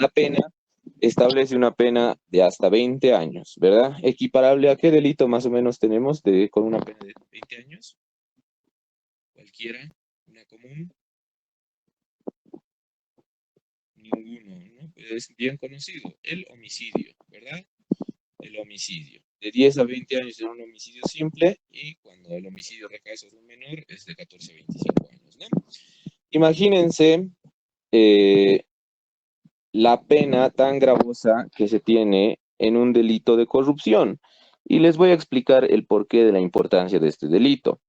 La pena establece una pena de hasta 20 años, ¿verdad? ¿Equiparable a qué delito más o menos tenemos con una pena de 20 años? Cualquiera, una común, ninguno, ¿no? Es bien conocido, el homicidio, ¿verdad? El homicidio. De 10 a 20 años en un homicidio simple y cuando el homicidio recae sobre un menor es de 14 a 25 años, ¿no? Imagínense la pena tan gravosa que se tiene en un delito de corrupción. Y les voy a explicar el porqué de la importancia de este delito.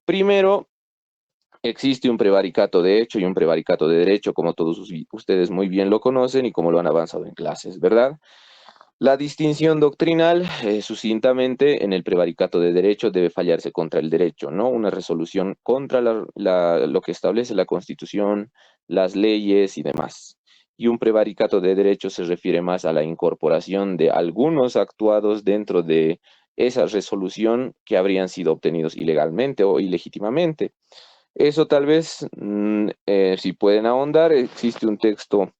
Primero, existe un prevaricato de hecho y un prevaricato de derecho, como todos ustedes muy bien lo conocen y como lo han avanzado en clases, ¿verdad? La distinción doctrinal, sucintamente, en el prevaricato de derecho debe fallarse contra el derecho, ¿no? Una resolución contra lo que establece la Constitución, las leyes y demás. Y un prevaricato de derecho se refiere más a la incorporación de algunos actuados dentro de esa resolución que habrían sido obtenidos ilegalmente o ilegítimamente. Eso tal vez, si pueden ahondar, existe un texto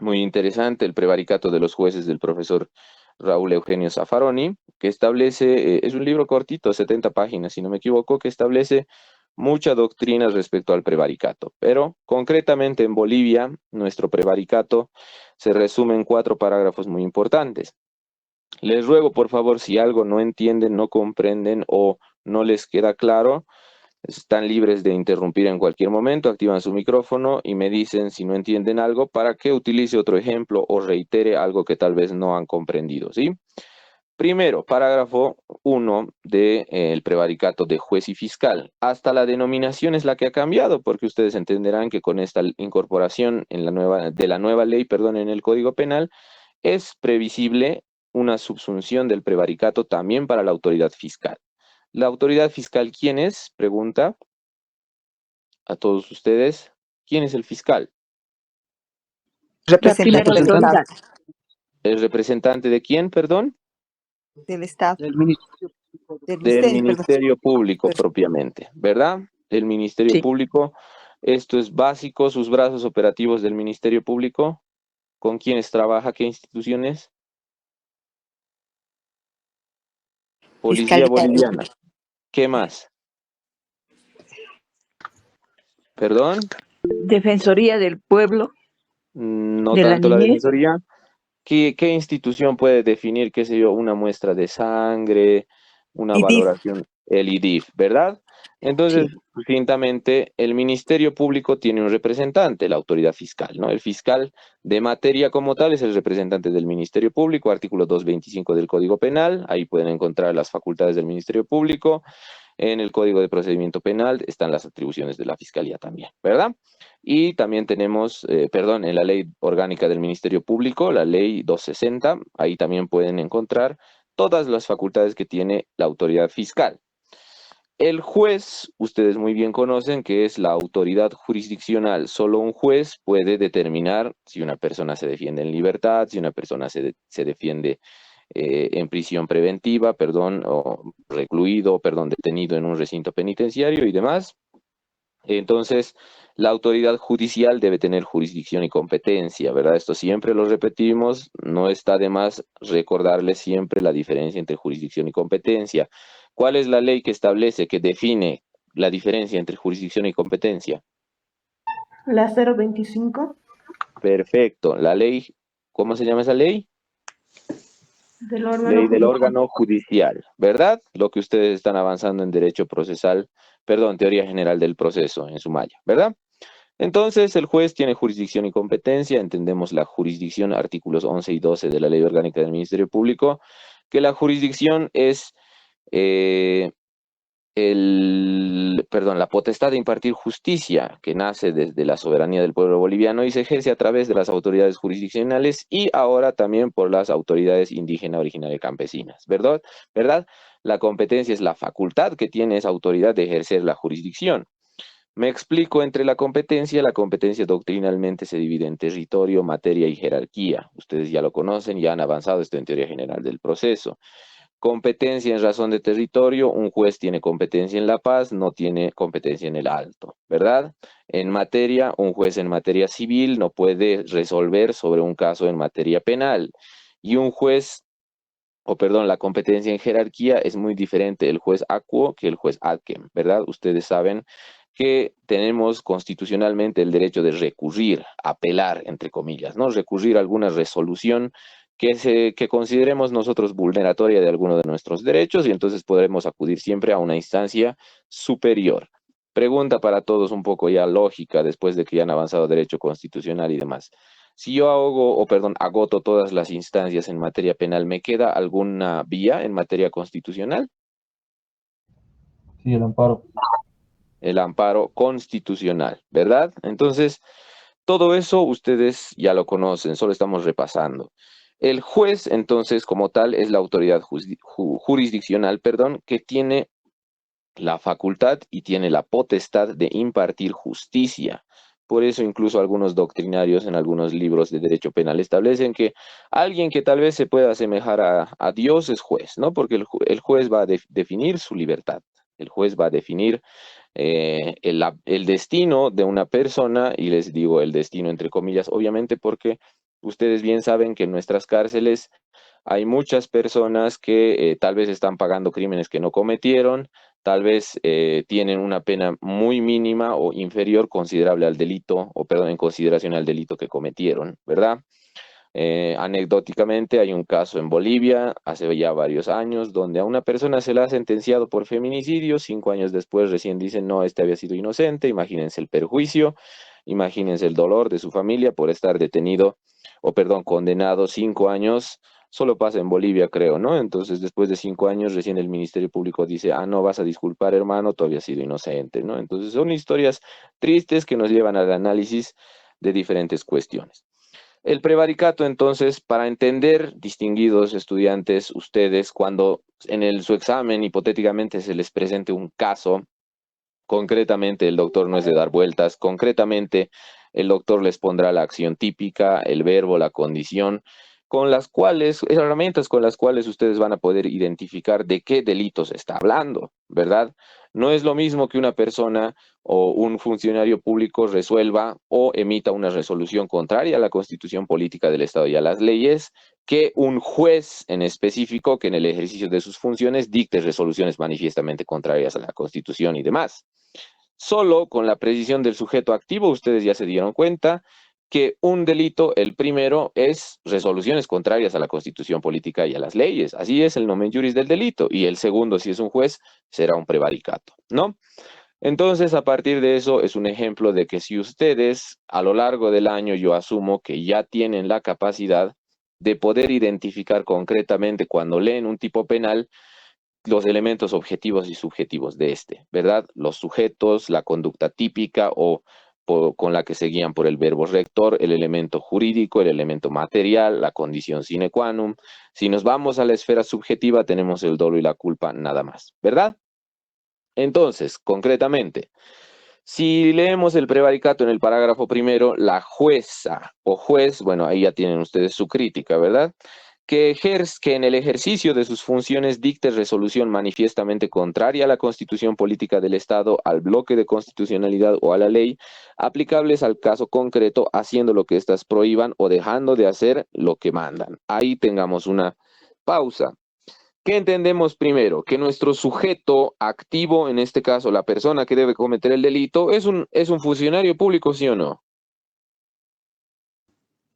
muy interesante, el prevaricato de los jueces del profesor Raúl Eugenio Zaffaroni, que establece, es un libro cortito, 70 páginas, si no me equivoco, que establece mucha doctrina respecto al prevaricato. Pero concretamente en Bolivia, nuestro prevaricato se resume en 4 parágrafos muy importantes. Les ruego, por favor, si algo no entienden, no comprenden o no les queda claro, están libres de interrumpir en cualquier momento, activan su micrófono y me dicen si no entienden algo para que utilice otro ejemplo o reitere algo que tal vez no han comprendido, ¿sí? Primero, parágrafo 1 del prevaricato de juez y fiscal. Hasta la denominación es la que ha cambiado, porque ustedes entenderán que con esta incorporación de la nueva ley, perdón, en el Código Penal, es previsible una subsunción del prevaricato también para la autoridad fiscal. ¿La autoridad fiscal quién es? Pregunta a todos ustedes. ¿Quién es el fiscal? La primera autoridad ¿El representante de quién, perdón? del Estado, Del Ministerio Público propiamente, ¿verdad? El Ministerio Sí. Público, esto es básico, sus brazos operativos del Ministerio Público, ¿con quiénes trabaja? ¿Qué instituciones? Policía Fiscalía, Boliviana. ¿Qué más? ¿Perdón? Defensoría del Pueblo, No de la tanto la niñez. Defensoría. ¿Qué institución puede definir, qué sé yo, una muestra de sangre, una Y DIF, valoración? El IDIF, ¿verdad? Entonces, sí. sucintamente, el Ministerio Público tiene un representante, la autoridad fiscal, ¿no? El fiscal de materia como tal es el representante del Ministerio Público, artículo 225 del Código Penal, ahí pueden encontrar las facultades del Ministerio Público. En el Código de Procedimiento Penal están las atribuciones de la Fiscalía también, ¿verdad? Y también tenemos, perdón, en la Ley Orgánica del Ministerio Público, la Ley 260, ahí también pueden encontrar todas las facultades que tiene la autoridad fiscal. El juez, ustedes muy bien conocen que es la autoridad jurisdiccional. Solo un juez puede determinar si una persona se defiende en libertad, si una persona se defiende en prisión preventiva, perdón, o recluido, perdón, detenido en un recinto penitenciario y demás. Entonces, la autoridad judicial debe tener jurisdicción y competencia, ¿verdad? Esto siempre lo repetimos, no está de más recordarles siempre la diferencia entre jurisdicción y competencia. ¿Cuál es la ley que establece, que define la diferencia entre jurisdicción y competencia? La 025 Perfecto. La ley, ¿cómo se llama esa ley? del órgano Ley del judicial. órgano judicial, ¿verdad? Lo que ustedes están avanzando en derecho procesal, perdón, teoría general del proceso en su malla, ¿verdad? Entonces, el juez tiene jurisdicción y competencia, entendemos la jurisdicción, artículos 11 y 12 de la Ley Orgánica del Ministerio Público, que la jurisdicción es eh, la potestad de impartir justicia que nace desde la soberanía del pueblo boliviano y se ejerce a través de las autoridades jurisdiccionales y ahora también por las autoridades indígena, originaria y campesinas, ¿verdad? ¿Verdad? La competencia es la facultad que tiene esa autoridad de ejercer la jurisdicción. Me explico, entre la competencia doctrinalmente se divide en territorio, materia y jerarquía. Ustedes ya lo conocen, ya han avanzado esto en teoría general del proceso. Competencia en razón de territorio, un juez tiene competencia en La Paz, no tiene competencia en el Alto, ¿verdad? En materia, un juez en materia civil no puede resolver sobre un caso en materia penal. Y un juez, o perdón, la competencia en jerarquía es muy diferente el juez acuo que el juez adquem, ¿verdad? Ustedes saben que tenemos constitucionalmente el derecho de recurrir, apelar, entre comillas, ¿no? Recurrir a alguna resolución que consideremos nosotros vulneratoria de alguno de nuestros derechos y entonces podremos acudir siempre a una instancia superior. Pregunta para todos un poco ya lógica después de que ya han avanzado derecho constitucional y demás. Si yo agoto todas las instancias en materia penal, ¿me queda alguna vía en materia constitucional? Sí, el amparo. El amparo constitucional, ¿verdad? Entonces, todo eso ustedes ya lo conocen, solo estamos repasando. El juez, entonces, como tal, es la autoridad jurisdiccional, perdón, que tiene la facultad y tiene la potestad de impartir justicia. Por eso incluso algunos doctrinarios en algunos libros de derecho penal establecen que alguien que tal vez se pueda asemejar a Dios es juez, ¿no? Porque el juez va a definir su libertad. El juez va a definir el destino de una persona, y les digo el destino entre comillas, obviamente porque ustedes bien saben que en nuestras cárceles hay muchas personas que tal vez están pagando crímenes que no cometieron, tal vez tienen una pena muy mínima o inferior considerable al delito, o perdón, en consideración al delito que cometieron, ¿verdad? Anecdóticamente hay un caso en Bolivia hace ya varios años donde a una persona se la ha sentenciado por feminicidio, 5 años después recién dicen no, este había sido inocente, imagínense el perjuicio, imagínense el dolor de su familia por estar detenido, o perdón, condenado 5 años. Solo pasa en Bolivia, creo, ¿no? Entonces, después de 5 años, recién el Ministerio Público dice, ah, no, vas a disculpar, hermano, tú habías sido inocente, ¿no? Entonces, son historias tristes que nos llevan al análisis de diferentes cuestiones. El prevaricato, entonces, para entender, distinguidos estudiantes, ustedes, cuando su examen hipotéticamente se les presente un caso, concretamente el doctor no es de dar vueltas, concretamente el doctor les pondrá la acción típica, el verbo, la condición, con las cuales, herramientas con las cuales ustedes van a poder identificar de qué delito se está hablando, ¿verdad? No es lo mismo que una persona o un funcionario público resuelva o emita una resolución contraria a la Constitución Política del Estado y a las leyes, que un juez en específico que en el ejercicio de sus funciones dicte resoluciones manifiestamente contrarias a la Constitución y demás. Solo con la precisión del sujeto activo ustedes ya se dieron cuenta que un delito, el primero, es resoluciones contrarias a la Constitución Política y a las leyes. Así es el nomen juris del delito. Y el segundo, si es un juez, será un prevaricato, ¿no? Entonces, a partir de eso, es un ejemplo de que si ustedes a lo largo del año, yo asumo que ya tienen la capacidad de poder identificar concretamente cuando leen un tipo penal los elementos objetivos y subjetivos de este, ¿verdad? Los sujetos, la conducta típica con la que se guían por el verbo rector, el elemento jurídico, el elemento material, la condición sine qua non. Si nos vamos a la esfera subjetiva, tenemos el dolo y la culpa nada más, ¿verdad? Entonces, concretamente, si leemos el prevaricato en el parágrafo primero, la jueza o juez, bueno, ahí ya tienen ustedes su crítica, ¿verdad? Que en el ejercicio de sus funciones dicte resolución manifiestamente contraria a la Constitución Política del Estado, al bloque de constitucionalidad o a la ley, aplicables al caso concreto, haciendo lo que éstas prohíban o dejando de hacer lo que mandan. Ahí tengamos una pausa. ¿Qué entendemos primero? Que nuestro sujeto activo, en este caso la persona que debe cometer el delito, es un funcionario público, ¿sí o no?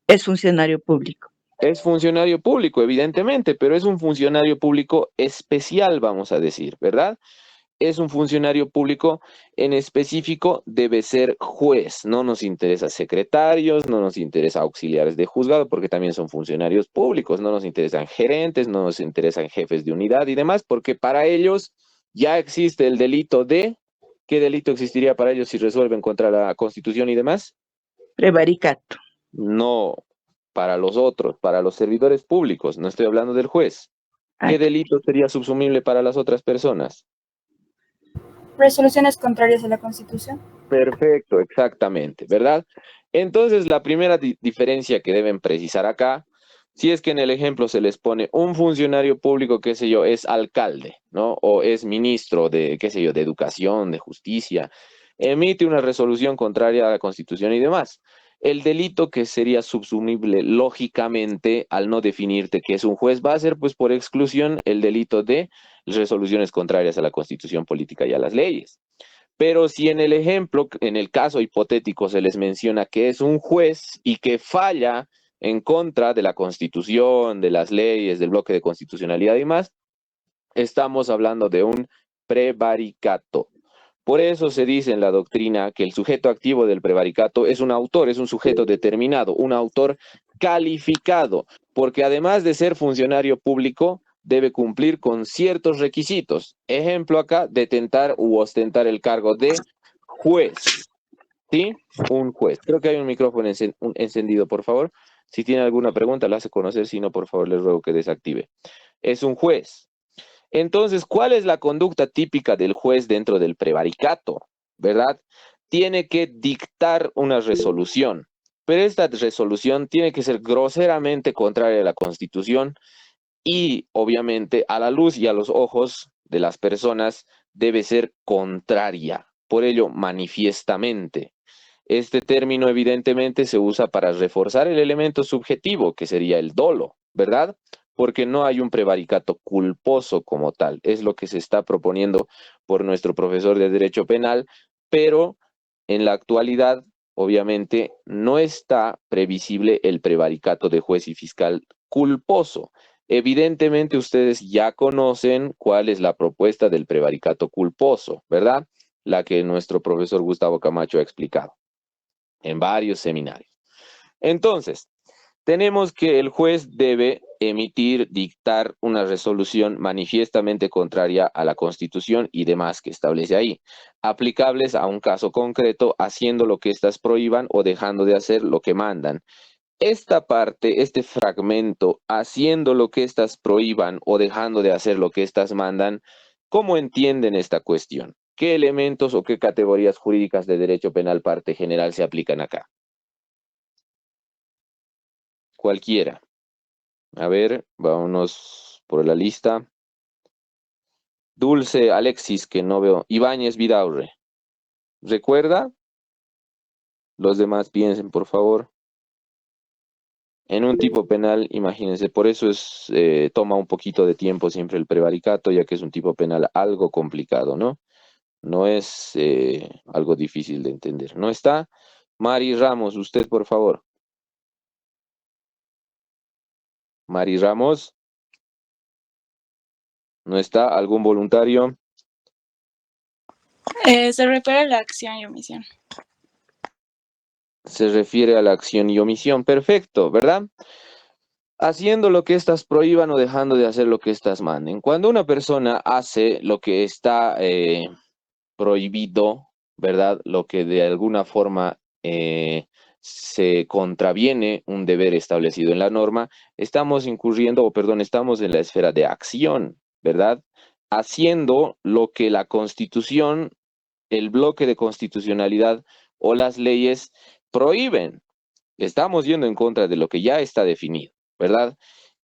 Es funcionario público. Es funcionario público, evidentemente, pero es un funcionario público especial, vamos a decir, ¿verdad? Es un funcionario público en específico, debe ser juez. No nos interesa secretarios, no nos interesa auxiliares de juzgado, porque también son funcionarios públicos. No nos interesan gerentes, no nos interesan jefes de unidad y demás, porque para ellos ya existe el delito de... ¿Qué delito existiría para ellos si resuelven contra la Constitución y demás? Prevaricato. No, para los otros, para los servidores públicos, no estoy hablando del juez. ¿Qué delito sería subsumible para las otras personas? Resoluciones contrarias a la Constitución. Perfecto, exactamente, ¿verdad? Entonces, la primera diferencia que deben precisar acá, Si es que en el ejemplo se les pone un funcionario público, qué sé yo, es alcalde, ¿no? O es ministro de, qué sé yo, de educación, de justicia, emite una resolución contraria a la Constitución y demás. El delito que sería subsumible lógicamente al no definirte que es un juez va a ser, pues por exclusión, el delito de resoluciones contrarias a la Constitución política y a las leyes. Pero si en el ejemplo, en el caso hipotético, se les menciona que es un juez y que falla en contra de la Constitución, de las leyes, del bloque de constitucionalidad y más, estamos hablando de un prevaricato. Por eso se dice en la doctrina que el sujeto activo del prevaricato es un autor, es un sujeto determinado, un autor calificado, porque además de ser funcionario público, debe cumplir con ciertos requisitos. Ejemplo acá, detentar u ostentar el cargo de juez. ¿Sí? Un juez. Creo que hay un micrófono encendido, por favor. Si tiene alguna pregunta, la hace conocer, si no, por favor, les ruego que desactive. Es un juez. Entonces, ¿cuál es la conducta típica del juez dentro del prevaricato? ¿Verdad? Tiene que dictar una resolución, pero esta resolución tiene que ser groseramente contraria a la Constitución y, obviamente, a la luz y a los ojos de las personas debe ser contraria, por ello, manifiestamente. Este término evidentemente se usa para reforzar el elemento subjetivo, que sería el dolo, ¿verdad? Porque no hay un prevaricato culposo como tal. Es lo que se está proponiendo por nuestro profesor de Derecho Penal, pero en la actualidad, obviamente, no está previsible el prevaricato de juez y fiscal culposo. Evidentemente ustedes ya conocen cuál es la propuesta del prevaricato culposo, ¿verdad? La que nuestro profesor Gustavo Camacho ha explicado en varios seminarios. Entonces, tenemos que el juez debe emitir, dictar una resolución manifiestamente contraria a la Constitución y demás que establece ahí, aplicables a un caso concreto, haciendo lo que éstas prohíban o dejando de hacer lo que mandan. Esta parte, este fragmento, haciendo lo que éstas prohíban o dejando de hacer lo que éstas mandan, ¿cómo entienden esta cuestión? ¿Qué elementos o qué categorías jurídicas de derecho penal parte general se aplican acá? Cualquiera. A ver, vámonos por la lista. Dulce Alexis, que no veo. Ibáñez Vidaurre. ¿Recuerda? Los demás piensen, por favor. En un tipo penal, imagínense, por eso toma un poquito de tiempo siempre el prevaricato, ya que es un tipo penal algo complicado, ¿no? No es algo difícil de entender. ¿No está? Mari Ramos, usted, por favor. Mari Ramos. ¿No está? ¿Algún voluntario? Se refiere a la acción y omisión. Se refiere a la acción y omisión. Perfecto, ¿verdad? Haciendo lo que éstas prohíban o dejando de hacer lo que éstas manden. Cuando una persona hace lo que está prohibido, ¿verdad? Lo que de alguna forma se contraviene un deber establecido en la norma, estamos incurriendo, o perdón, estamos en la esfera de acción, ¿verdad? Haciendo lo que la Constitución, el bloque de constitucionalidad o las leyes prohíben. Estamos yendo en contra de lo que ya está definido, ¿verdad?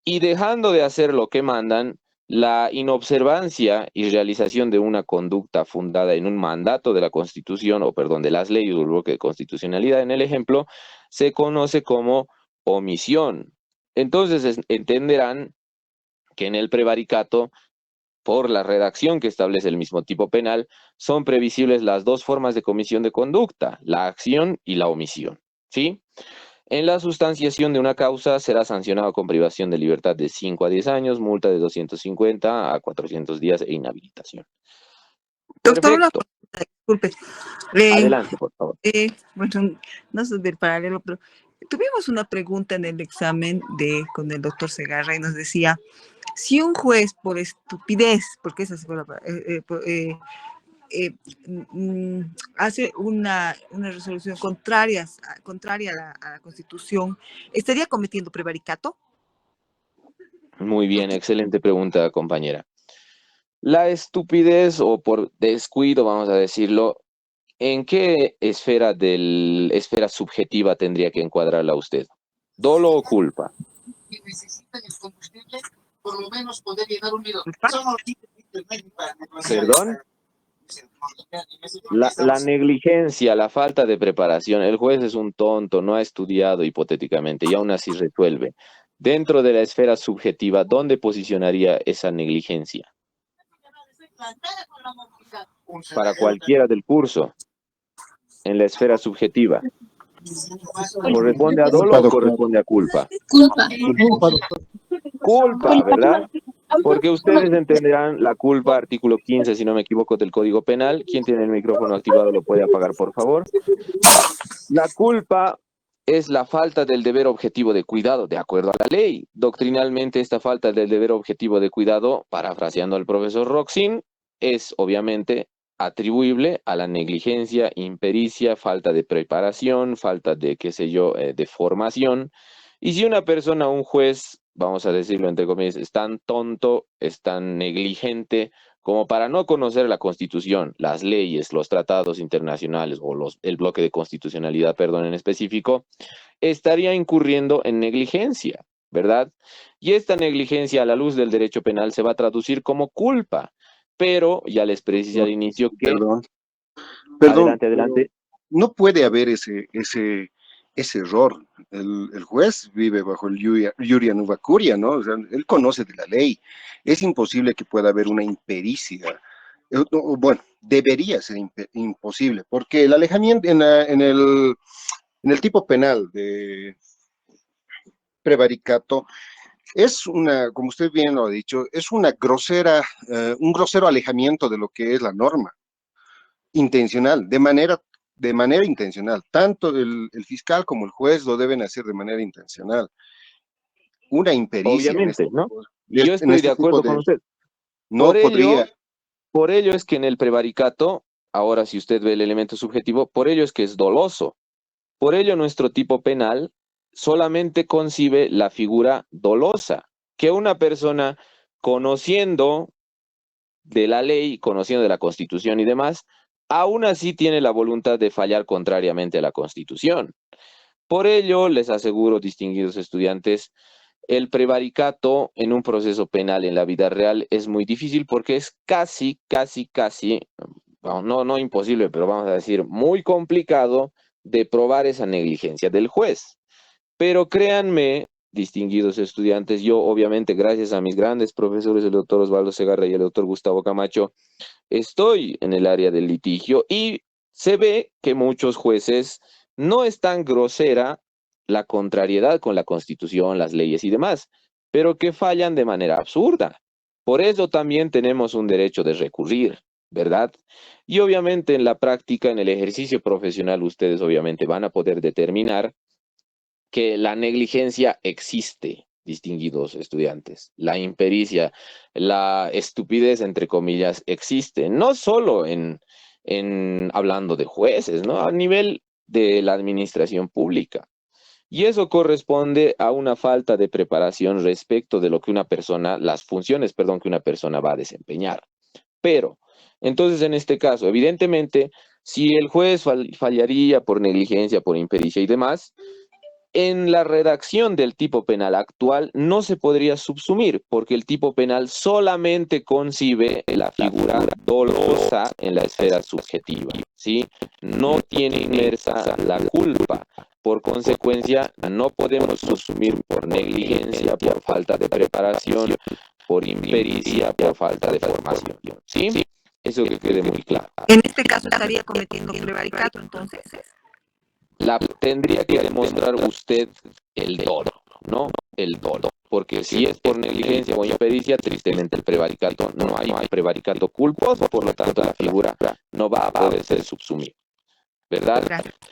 Y dejando de hacer lo que mandan, la inobservancia y realización de una conducta fundada en un mandato de la Constitución, o perdón, de las leyes o el bloque de constitucionalidad, en el ejemplo, se conoce como omisión. Entonces entenderán que en el prevaricato, por la redacción que establece el mismo tipo penal, son previsibles las dos formas de comisión de conducta, la acción y la omisión, ¿sí? En la sustanciación de una causa será sancionado con privación de libertad de 5 a 10 años, multa de 250 a 400 días e inhabilitación. Doctor, una Perfecto. pregunta, disculpe. Adelante, por favor. Bueno, no es del paralelo, pero tuvimos una pregunta en el examen con el doctor Segarra y nos decía, si un juez por estupidez, porque esa fue la hace una resolución contraria a la Constitución, ¿estaría cometiendo prevaricato? Muy bien, excelente pregunta, compañera. La estupidez o por descuido, vamos a decirlo, ¿en qué esfera subjetiva tendría que encuadrarla usted? ¿Dolo o culpa? que necesitan el combustible, por lo menos poder llenar un bidón. ¿Perdón? La negligencia, la falta de preparación. El juez es un tonto, no ha estudiado hipotéticamente y aún así resuelve. Dentro de la esfera subjetiva, ¿dónde posicionaría esa negligencia? Para cualquiera del curso, en la esfera subjetiva. ¿Corresponde a dolo o corresponde a culpa? Culpa. Culpa, ¿verdad? Porque ustedes entenderán la culpa, artículo 15, si no me equivoco, del Código Penal. ¿Quién tiene el micrófono activado lo puede apagar, por favor? La culpa es la falta del deber objetivo de cuidado, de acuerdo a la ley. Doctrinalmente, esta falta del deber objetivo de cuidado, parafraseando al profesor Roxin, es obviamente atribuible a la negligencia, impericia, falta de preparación, falta de, qué sé yo, de formación. Y si una persona, un juez, vamos a decirlo entre comillas, es tan tonto, es tan negligente como para no conocer la Constitución, las leyes, los tratados internacionales o el bloque de constitucionalidad, perdón, en específico, estaría incurriendo en negligencia, ¿verdad? Y esta negligencia a la luz del derecho penal se va a traducir como culpa, pero ya les precisé al inicio que... Perdón, Adelante. no puede haber ese error. El juez vive bajo el iuria nuva curia, ¿no? O sea, él conoce de la ley. Es imposible que pueda haber una impericia. Bueno, debería ser imposible, porque el alejamiento en el tipo penal de prevaricato es una, como usted bien lo ha dicho, es una un grosero alejamiento de lo que es la norma, intencional, de manera intencional. Tanto el fiscal como el juez lo deben hacer de manera intencional. Una impericia Obviamente, ¿no? en Yo estoy de este tipo acuerdo con usted. no podría. Por ello es que en el prevaricato, ahora si usted ve el elemento subjetivo, por ello es que es doloso. Por ello nuestro tipo penal solamente concibe la figura dolosa, que una persona conociendo de la ley, conociendo de la Constitución y demás, aún así tiene la voluntad de fallar contrariamente a la Constitución. Por ello, les aseguro, distinguidos estudiantes, el prevaricato en un proceso penal en la vida real es muy difícil porque es casi, no imposible, pero vamos a decir muy complicado de probar esa negligencia del juez. Pero créanme, distinguidos estudiantes, yo obviamente gracias a mis grandes profesores, el doctor Osvaldo Segarra y el doctor Gustavo Camacho, estoy en el área del litigio y se ve que muchos jueces no es tan grosera la contrariedad con la Constitución, las leyes y demás, pero que fallan de manera absurda. Por eso también tenemos un derecho de recurrir, ¿verdad? Y obviamente en la práctica, en el ejercicio profesional, ustedes obviamente van a poder determinar que la negligencia existe, distinguidos estudiantes. La impericia, la estupidez, entre comillas, existe, no solo en hablando de jueces, ¿no? A nivel de la administración pública. Y eso corresponde a una falta de preparación respecto de lo que una persona, las funciones, perdón, que una persona va a desempeñar. Pero, entonces en este caso, evidentemente, si el juez fallaría por negligencia, por impericia y demás, en la redacción del tipo penal actual no se podría subsumir, porque el tipo penal solamente concibe la figura dolosa en la esfera subjetiva, ¿sí? No tiene inmersa la culpa. Por consecuencia, no podemos subsumir por negligencia, por falta de preparación, por impericia, por falta de formación, ¿sí? Eso que quede muy claro. En este caso estaría cometiendo prevaricato, entonces. Tendría que demostrar usted el dolo, ¿no? El dolo. Porque si es por negligencia o impericia, tristemente el prevaricato no hay prevaricato culposo, por lo tanto la figura no va a poder ser subsumida, ¿verdad?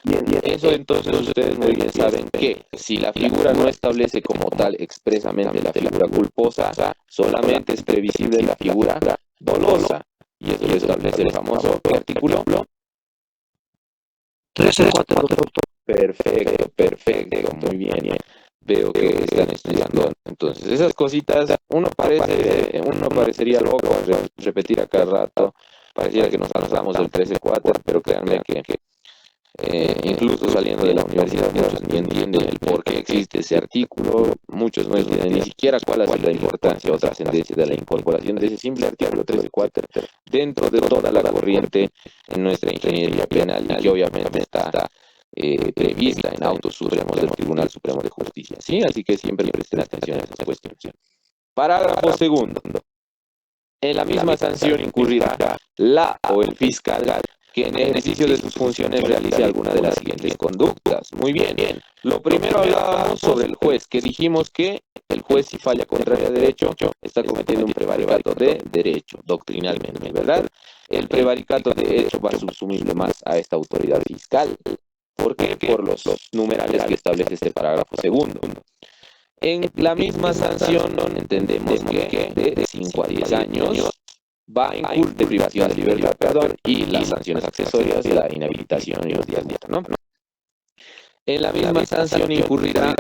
Y eso entonces ustedes muy bien saben que si la figura no establece como tal expresamente la figura culposa, solamente es previsible la figura dolosa. Y eso lo establece el famoso artículo 13.4. Perfecto, muy bien. Veo que están estudiando. Entonces, esas cositas, uno parecería loco repetir a cada rato. Pareciera que nos pasamos del 13.4, pero créanme que incluso saliendo de la universidad, muchos ni entienden el por qué existe ese artículo, muchos no entienden ni siquiera cuál ha sido la importancia o trascendencia de la incorporación de ese simple artículo 13.4 dentro de toda la corriente en nuestra ingeniería penal, y que obviamente está prevista en autos supremos del Tribunal Supremo de Justicia. ¿Sí? Así que siempre presten atención a esas cuestiones. Parágrafo segundo. En la misma sanción incurrirá la o el fiscal que en ejercicio de sus funciones realice alguna de las siguientes conductas. Muy bien. Lo primero hablábamos sobre el juez, que dijimos que el juez, si falla contrario a derecho, está cometiendo un prevaricato de derecho, doctrinalmente, ¿verdad? El prevaricato de hecho va subsumible más a esta autoridad fiscal. ¿Por qué? Por los numerales que establece este parágrafo segundo. En la misma sanción entendemos que de 5 a 10 años va a incurrir de privación de libertad, y las sanciones accesorias de la inhabilitación y los días multa, ¿no? En la misma sanción incurrirá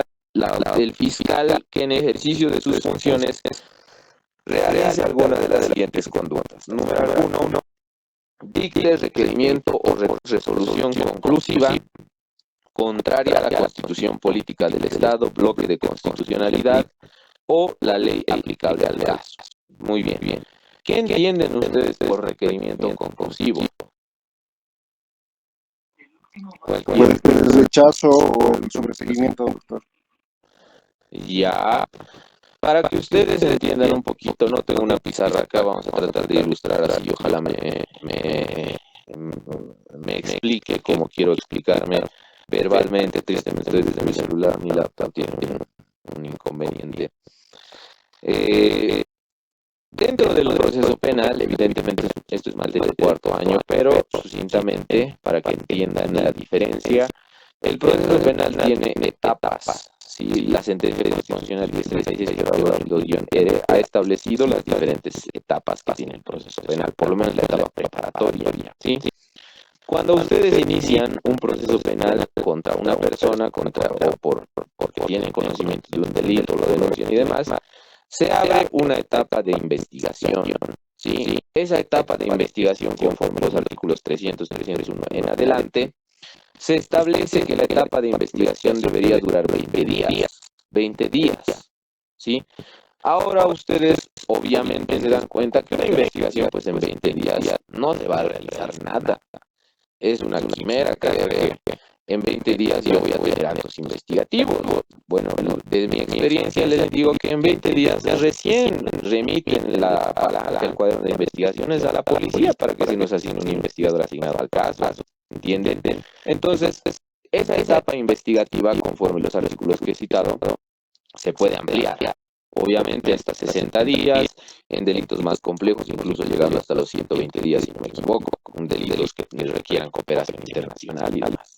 el fiscal que en ejercicio de sus funciones realice alguna de las siguientes conductas. Número 1. Dicte requerimiento o resolución conclusiva contraria a la Constitución Política del Estado, bloque de constitucionalidad o la ley aplicable al caso. Muy bien. ¿Qué entienden ustedes por requerimiento conclusivo? Pues el rechazo o el sobreseguimiento, doctor. Ya, para que ustedes entiendan un poquito, no tengo una pizarra acá, vamos a tratar de ilustrar así, ojalá me explique como quiero explicarme verbalmente. Tristemente desde mi celular, mi laptop tiene un inconveniente. Dentro del proceso penal, evidentemente esto es materia de cuarto año, pero sucintamente, para que entiendan la diferencia, el proceso penal tiene etapas. ¿Sí? La sentencia constitucional 1036-2-R ha establecido las diferentes etapas que tiene el proceso penal, por lo menos la etapa preparatoria. ¿Sí? Cuando ustedes inician un proceso penal contra una persona, porque tienen conocimiento de un delito, lo denuncian y demás, se abre una etapa de investigación. ¿Sí? Esa etapa de investigación, conforme los artículos 300, 301 en adelante, se establece que la etapa de investigación debería durar 20 días. 20 días. ¿Sí? Ahora ustedes obviamente se dan cuenta que una investigación pues en 20 días no se va a realizar nada. Es una quimera que en 20 días yo voy a tener actos investigativos. Bueno, desde mi experiencia les digo que en 20 días recién remiten el cuaderno de investigaciones a la policía para que se nos asigne un investigador asignado al caso. ¿Entienden? Entonces, esa etapa investigativa, conforme los artículos que he citado, se puede ampliar. Obviamente hasta 60 días, en delitos más complejos, incluso llegando hasta los 120 días, si no me equivoco, con delitos que requieran cooperación internacional y demás.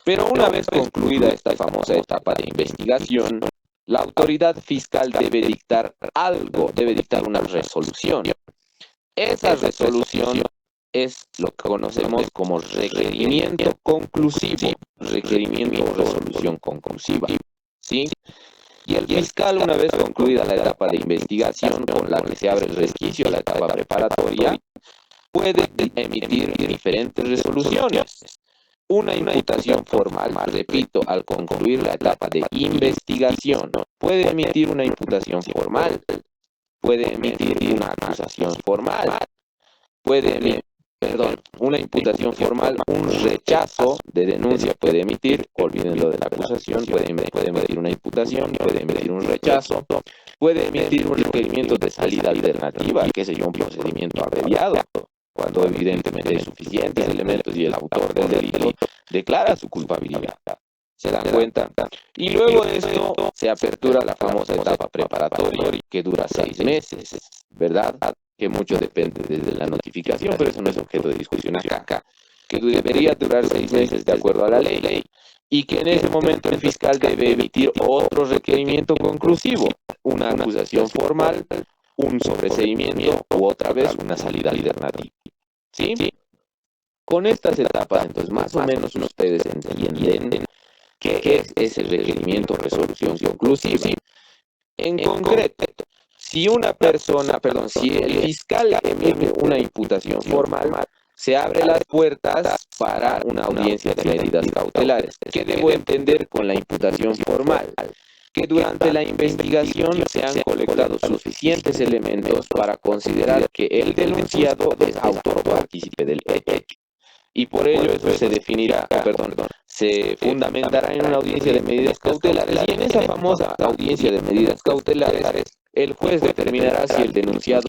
Pero una vez concluida esta famosa etapa de investigación, la autoridad fiscal debe dictar algo, debe dictar una resolución. Esa resolución es lo que conocemos como requerimiento conclusivo, requerimiento o resolución conclusiva. ¿Sí? Y el fiscal, una vez concluida la etapa de investigación con la que se abre el resquicio a la etapa preparatoria, puede emitir diferentes resoluciones. Una imputación formal, repito, al concluir la etapa de investigación, puede emitir una imputación formal, puede emitir una acusación formal, puede emitir, una imputación formal, un rechazo de denuncia puede emitir, olvídenlo de la acusación, puede emitir una imputación, puede emitir un rechazo, puede emitir un requerimiento de salida alternativa, qué sé yo, un procedimiento abreviado, cuando evidentemente hay suficientes elementos y el autor del delito declara su culpabilidad. ¿Se dan cuenta? Y luego de esto se apertura la famosa etapa preparatoria, que dura 6 meses, ¿verdad? Que mucho depende desde la notificación, pero eso no es objeto de discusión acá, que debería durar 6 meses de acuerdo a la ley, y que en ese momento el fiscal debe emitir otro requerimiento conclusivo, una acusación formal, un sobreseimiento u otra vez una salida alternativa. ¿Sí? Con estas etapas, entonces, más o menos ustedes entienden qué es ese requerimiento o resolución conclusiva. En concreto, si el fiscal emite una imputación formal, se abre las puertas para una audiencia de medidas cautelares. ¿Qué debo entender con la imputación formal? Que durante la investigación se han colectado suficientes elementos para considerar que el denunciado es autor o partícipe del hecho. Y por ello eso se definirá, se fundamentará en una audiencia de medidas cautelares, y en esa famosa audiencia de medidas cautelares el juez determinará si el denunciado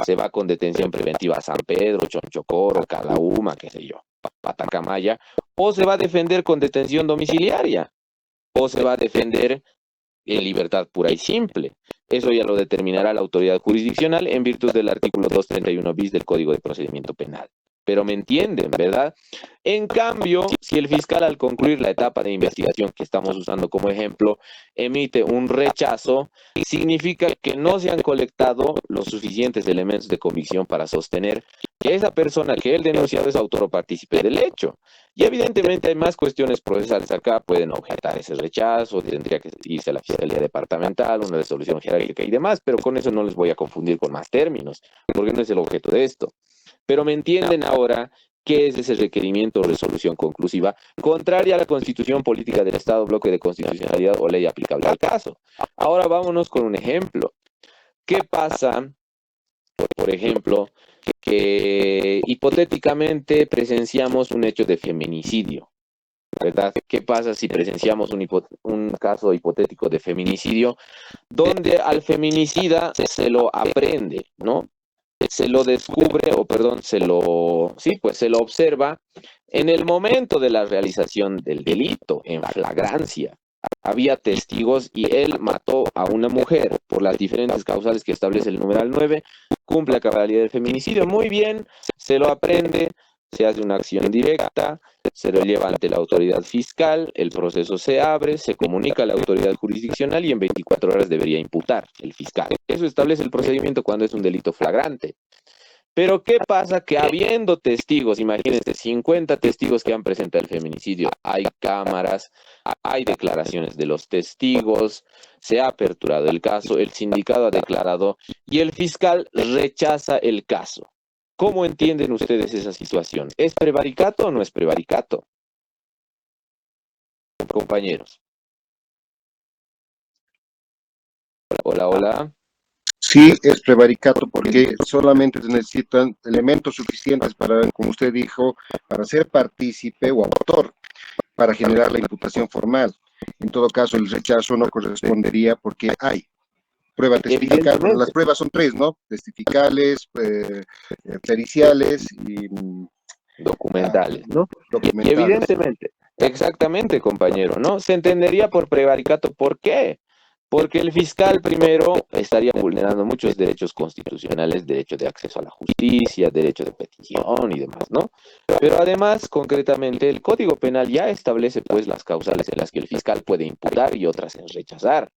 se va con detención preventiva a San Pedro, Chonchocoro, Calauma, qué sé yo, Patacamaya, o se va a defender con detención domiciliaria, o se va a defender en libertad pura y simple. Eso ya lo determinará la autoridad jurisdiccional en virtud del artículo 231 bis del Código de Procedimiento Penal. Pero me entienden, ¿verdad? En cambio, si el fiscal al concluir la etapa de investigación que estamos usando como ejemplo, emite un rechazo, significa que no se han colectado los suficientes elementos de convicción para sostener que esa persona, que el denunciado, es autor o partícipe del hecho. Y evidentemente hay más cuestiones procesales acá, pueden objetar ese rechazo, tendría que irse a la Fiscalía Departamental, una resolución jerárquica y demás, pero con eso no les voy a confundir con más términos, porque no es el objeto de esto. Pero me entienden ahora qué es ese requerimiento o resolución conclusiva contraria a la Constitución Política del Estado, bloque de constitucionalidad o ley aplicable al caso. Ahora vámonos con un ejemplo. ¿Qué pasa, por ejemplo, que hipotéticamente presenciamos un hecho de feminicidio? ¿Verdad? ¿Qué pasa si presenciamos un caso hipotético de feminicidio donde al feminicida se lo aprende, ¿no? Se lo descubre, se lo observa en el momento de la realización del delito, en flagrancia. Había testigos y él mató a una mujer por las diferentes causales que establece el numeral 9, cumple la cabalidad del feminicidio. Muy bien, se lo aprende, se hace una acción directa, se lo lleva ante la autoridad fiscal, el proceso se abre, se comunica a la autoridad jurisdiccional y en 24 horas debería imputar el fiscal. Eso establece el procedimiento cuando es un delito flagrante. Pero ¿qué pasa? Que habiendo testigos, imagínense, 50 testigos que han presentado el feminicidio, hay cámaras, hay declaraciones de los testigos, se ha aperturado el caso, el sindicado ha declarado y el fiscal rechaza el caso. ¿Cómo entienden ustedes esa situación? ¿Es prevaricato o no es prevaricato? Compañeros. Hola, hola. Sí, es prevaricato porque solamente se necesitan elementos suficientes para, como usted dijo, para ser partícipe o autor, para generar la imputación formal. En todo caso, el rechazo no correspondería porque hay prueba testifical. Bueno, las pruebas son tres, ¿no? Testificales, periciales y documentales, ¿no? Documentales. Y evidentemente, exactamente, compañero, ¿no? Se entendería por prevaricato. ¿Por qué? Porque el fiscal primero estaría vulnerando muchos derechos constitucionales, derecho de acceso a la justicia, derecho de petición y demás, ¿no? Pero además, concretamente, el Código Penal ya establece pues las causales en las que el fiscal puede imputar y otras en rechazar.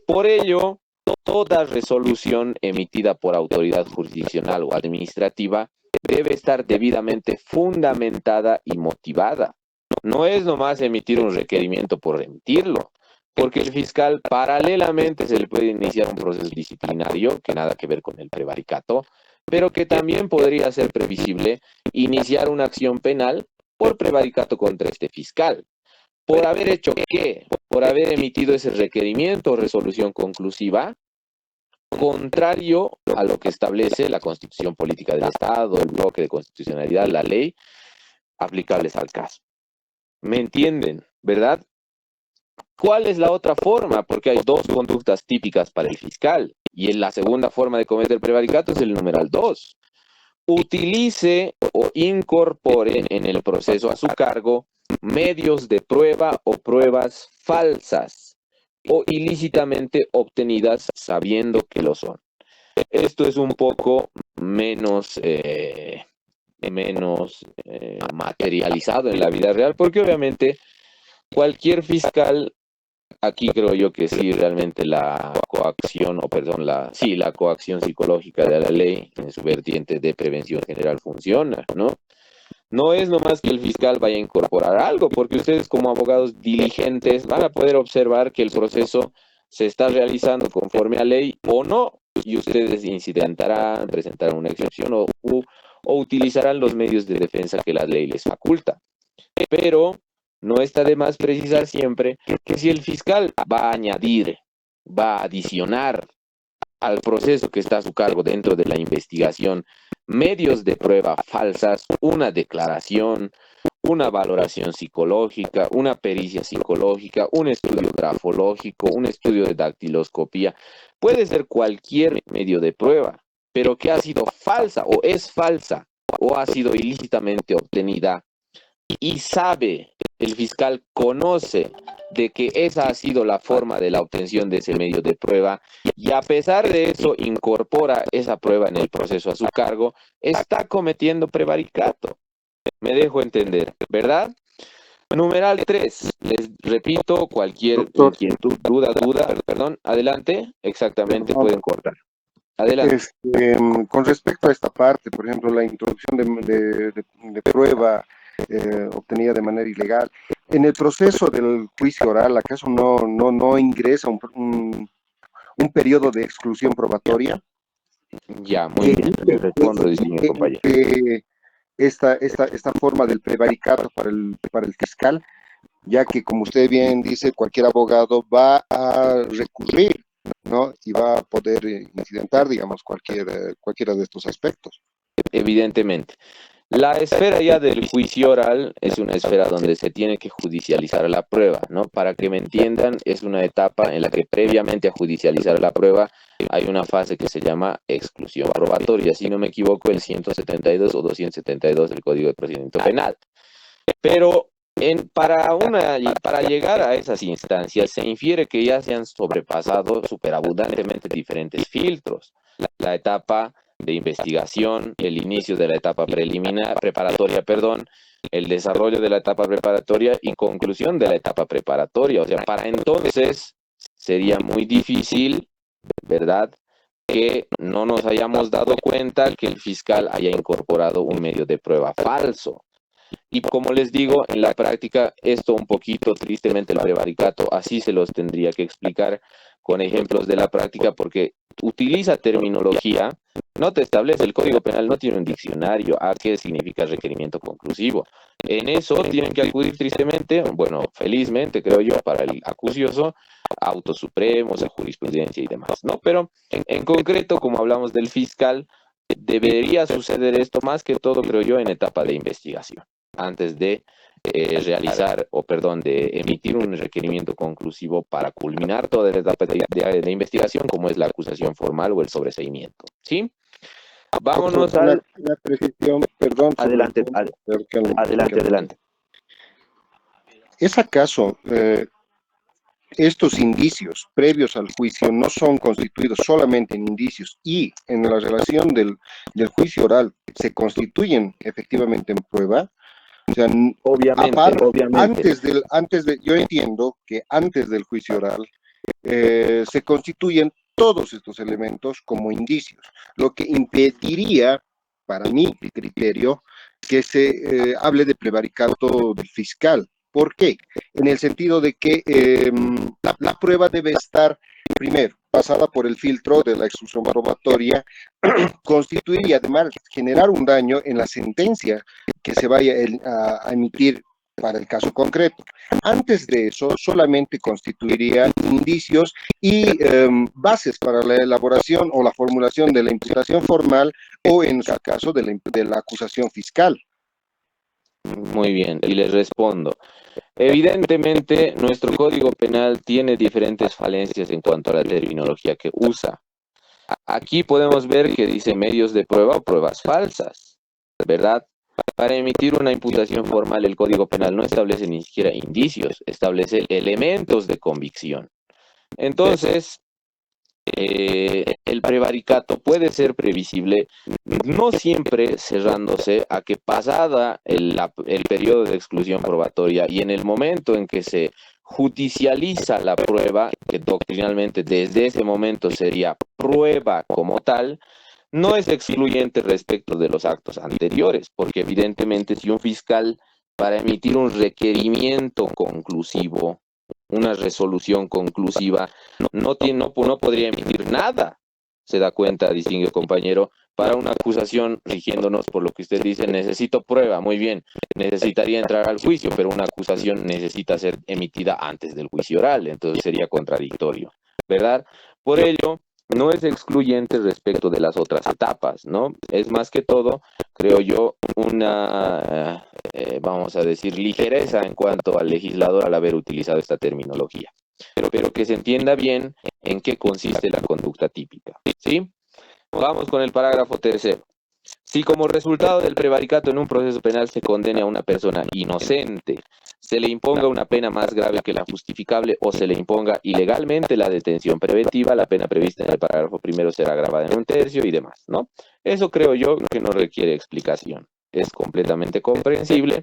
Por ello, toda resolución emitida por autoridad jurisdiccional o administrativa debe estar debidamente fundamentada y motivada. No es nomás emitir un requerimiento por emitirlo, porque el fiscal paralelamente se le puede iniciar un proceso disciplinario que nada que ver con el prevaricato, pero que también podría ser previsible iniciar una acción penal por prevaricato contra este fiscal. ¿Por haber hecho qué? Por haber emitido ese requerimiento o resolución conclusiva contrario a lo que establece la Constitución Política del Estado, el bloque de constitucionalidad, la ley, aplicables al caso. ¿Me entienden? ¿Verdad? ¿Cuál es la otra forma? Porque hay dos conductas típicas para el fiscal. Y en la segunda forma de cometer prevaricato es el numeral 2. Utilice o incorpore en el proceso a su cargo medios de prueba o pruebas falsas o ilícitamente obtenidas sabiendo que lo son. Esto es un poco menos materializado en la vida real, porque obviamente cualquier fiscal, aquí creo yo que sí, realmente la coacción, la coacción psicológica de la ley en su vertiente de prevención general funciona, ¿no? No es nomás que el fiscal vaya a incorporar algo, porque ustedes como abogados diligentes van a poder observar que el proceso se está realizando conforme a ley o no, y ustedes incidentarán, presentarán una excepción o utilizarán los medios de defensa que la ley les faculta. Pero no está de más precisar siempre que si el fiscal va a añadir, va a adicionar al proceso que está a su cargo dentro de la investigación medios de prueba falsas, una declaración, una valoración psicológica, una pericia psicológica, un estudio grafológico, un estudio de dactiloscopía, puede ser cualquier medio de prueba, pero que ha sido falsa o es falsa o ha sido ilícitamente obtenida y sabe, el fiscal conoce de que esa ha sido la forma de la obtención de ese medio de prueba y a pesar de eso incorpora esa prueba en el proceso a su cargo, está cometiendo prevaricato. Me dejo entender, ¿verdad? Numeral 3, les repito, cualquier Doctor. inquietud, duda, perdón, adelante, exactamente, pueden cortar. Adelante. Con respecto a esta parte, por ejemplo, la introducción de prueba obtenida de manera ilegal, en el proceso del juicio oral, ¿acaso no ingresa un periodo de exclusión probatoria? Ya, muy bien, les respondo, distinguido compañero. Esta forma del prevaricato para el fiscal, ya que, como usted bien dice, cualquier abogado va a recurrir, ¿no? Y va a poder incidentar, digamos, cualquiera de estos aspectos. Evidentemente. La esfera ya del juicio oral es una esfera donde se tiene que judicializar la prueba, ¿no? Para que me entiendan, es una etapa en la que previamente a judicializar la prueba hay una fase que se llama exclusión probatoria, si no me equivoco, el 172 o 272 del Código de Procedimiento Penal. Pero para llegar a esas instancias se infiere que ya se han sobrepasado superabundantemente diferentes filtros. La etapa de investigación, el inicio de la etapa preparatoria, el desarrollo de la etapa preparatoria y conclusión de la etapa preparatoria. O sea, para entonces sería muy difícil, ¿verdad?, que no nos hayamos dado cuenta que el fiscal haya incorporado un medio de prueba falso. Y como les digo, en la práctica, esto un poquito, tristemente, el prevaricato, así se los tendría que explicar con ejemplos de la práctica, porque utiliza terminología, no te establece, el Código Penal no tiene un diccionario a qué significa requerimiento conclusivo. En eso tienen que acudir tristemente, bueno, felizmente creo yo, para el acucioso, a autos supremos, a jurisprudencia y demás, ¿no? Pero en concreto, como hablamos del fiscal, debería suceder esto más que todo, creo yo, en etapa de investigación, antes de de emitir un requerimiento conclusivo para culminar toda la etapa de investigación, como es la acusación formal o el sobreseimiento, ¿sí? Vámonos una precisión, perdón. Adelante. ¿Es acaso estos indicios previos al juicio no son constituidos solamente en indicios y en la relación del juicio oral se constituyen efectivamente en prueba? O sea, Obviamente. Yo entiendo que antes del juicio oral se constituyen todos estos elementos como indicios, lo que impediría, para mi criterio, que se hable de prevaricato del fiscal. ¿Por qué? En el sentido de que la prueba debe estar, primero, pasada por el filtro de la exclusión probatoria, constituir y además generar un daño en la sentencia que se vaya a emitir para el caso concreto. Antes de eso, solamente constituiría indicios y bases para la elaboración o la formulación de la imputación formal o, en su caso, de la acusación fiscal. Muy bien, y les respondo. Evidentemente, nuestro Código Penal tiene diferentes falencias en cuanto a la terminología que usa. Aquí podemos ver que dice medios de prueba o pruebas falsas, ¿verdad? Para emitir una imputación formal, el Código Penal no establece ni siquiera indicios, establece elementos de convicción. Entonces, el prevaricato puede ser previsible, no siempre cerrándose a que pasada el periodo de exclusión probatoria y en el momento en que se judicializa la prueba, que doctrinalmente desde ese momento sería prueba como tal, no es excluyente respecto de los actos anteriores, porque evidentemente si un fiscal para emitir un requerimiento conclusivo, una resolución conclusiva, no podría emitir nada se da cuenta, distingue compañero, para una acusación, rigiéndonos por lo que usted dice, necesito prueba, muy bien, necesitaría entrar al juicio, pero una acusación necesita ser emitida antes del juicio oral, entonces sería contradictorio, ¿verdad? Por ello, no es excluyente respecto de las otras etapas, ¿no? Es más que todo, creo yo, una, vamos a decir, ligereza en cuanto al legislador al haber utilizado esta terminología, pero que se entienda bien en qué consiste la conducta típica, ¿sí? Vamos con el parágrafo tercero. Si como resultado del prevaricato en un proceso penal se condene a una persona inocente, se le imponga una pena más grave que la justificable o se le imponga ilegalmente la detención preventiva, la pena prevista en el parágrafo primero será agravada en un tercio y demás, ¿no? Eso creo yo que no requiere explicación. Es completamente comprensible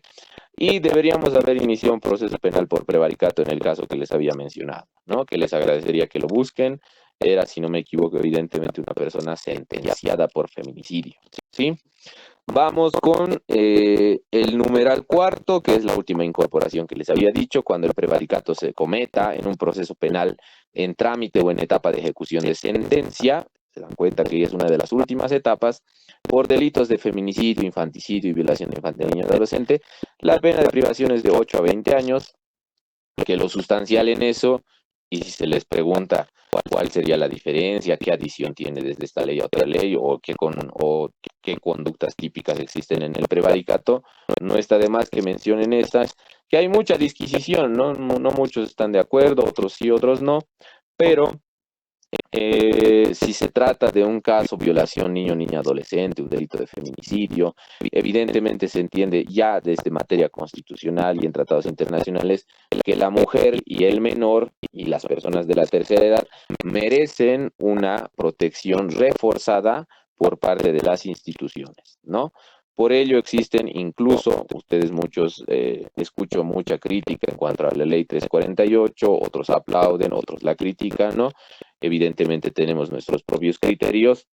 y deberíamos haber iniciado un proceso penal por prevaricato en el caso que les había mencionado, ¿no? Que les agradecería que lo busquen. Era, si no me equivoco, evidentemente una persona sentenciada por feminicidio, ¿sí? Vamos con el numeral cuarto, que es la última incorporación que les había dicho, cuando el prevaricato se cometa en un proceso penal en trámite o en etapa de ejecución de sentencia, se dan cuenta que es una de las últimas etapas, por delitos de feminicidio, infanticidio y violación de infante, niño y adolescente, la pena de privación es de 8 a 20 años, que lo sustancial en eso, y si se les pregunta cuál sería la diferencia, qué adición tiene desde esta ley a otra ley, o qué conductas típicas existen en el prevaricato, no está de más que mencionen estas, que hay mucha disquisición, ¿no? No muchos están de acuerdo, otros sí, otros no, pero si se trata de un caso violación niño, niña, adolescente, un delito de feminicidio, evidentemente se entiende ya desde materia constitucional y en tratados internacionales que la mujer y el menor y las personas de la tercera edad merecen una protección reforzada por parte de las instituciones, ¿no? Por ello existen incluso, ustedes muchos, escucho mucha crítica en cuanto a la ley 348, otros aplauden, otros la critican, ¿no? Evidentemente tenemos nuestros propios criterios,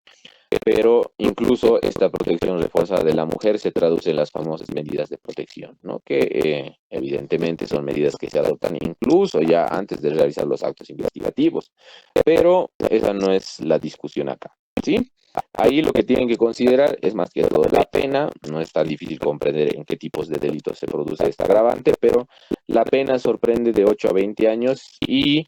pero incluso esta protección reforzada de la mujer se traduce en las famosas medidas de protección, ¿no? Que evidentemente son medidas que se adoptan incluso ya antes de realizar los actos investigativos, pero esa no es la discusión acá, ¿sí? Ahí lo que tienen que considerar es más que todo la pena, no es tan difícil comprender en qué tipos de delitos se produce esta agravante, pero la pena sorprende de 8 a 20 años y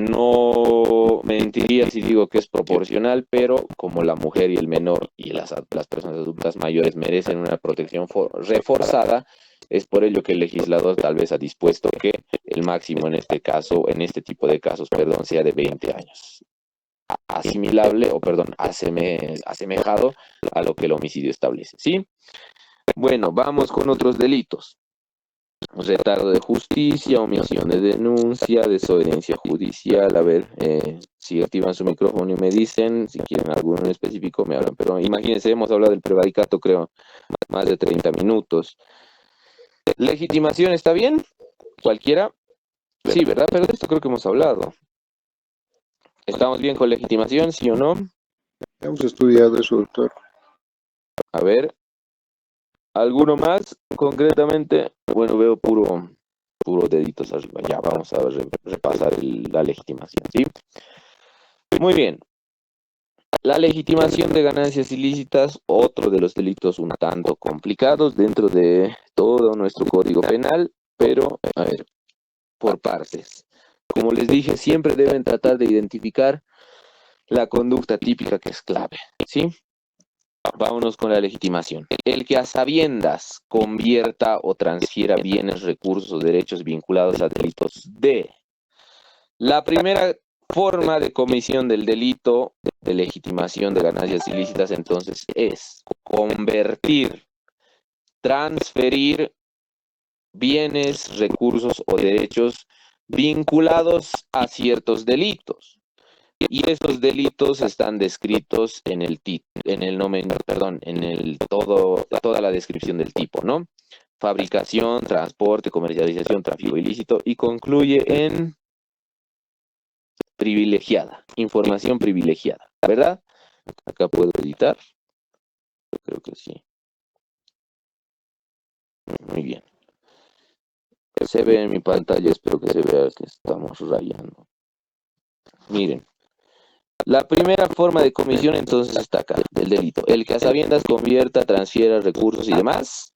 no mentiría si digo que es proporcional, pero como la mujer y el menor y las personas adultas mayores merecen una protección reforzada, es por ello que el legislador tal vez ha dispuesto que el máximo en este caso, en este tipo de casos, perdón, sea de 20 años. Asimilable, o perdón, asemejado a lo que el homicidio establece, ¿sí? Bueno, vamos con otros delitos. Retardo de justicia, omisión de denuncia, desobediencia judicial. A ver, si activan su micrófono y me dicen, si quieren alguno en específico, me hablan. Pero imagínense, hemos hablado del prevaricato, creo, más de 30 minutos. ¿Legitimación está bien? ¿Cualquiera? Sí, ¿verdad? Pero de esto creo que hemos hablado. ¿Estamos bien con legitimación, sí o no? Hemos estudiado eso, doctor. A ver. ¿Alguno más? Concretamente, bueno, veo puro deditos arriba. Ya, vamos a repasar la legitimación, ¿sí? Muy bien. La legitimación de ganancias ilícitas, otro de los delitos un tanto complicados dentro de todo nuestro Código Penal, pero, a ver, por partes. Como les dije, siempre deben tratar de identificar la conducta típica que es clave, ¿sí? Vámonos con la legitimación. El que a sabiendas convierta o transfiera bienes, recursos o derechos vinculados a delitos de. La primera forma de comisión del delito de legitimación de ganancias ilícitas entonces es convertir, transferir bienes, recursos o derechos vinculados a ciertos delitos. Y estos delitos están descritos en toda la descripción del tipo, ¿no? Fabricación, transporte, comercialización, tráfico ilícito y concluye en privilegiada, información privilegiada, ¿verdad? Acá puedo editar. Creo que sí. Muy bien. Se ve en mi pantalla, espero que se vea que estamos rayando. Miren. La primera forma de comisión entonces está acá, del delito. El que a sabiendas convierta, transfiera recursos y demás.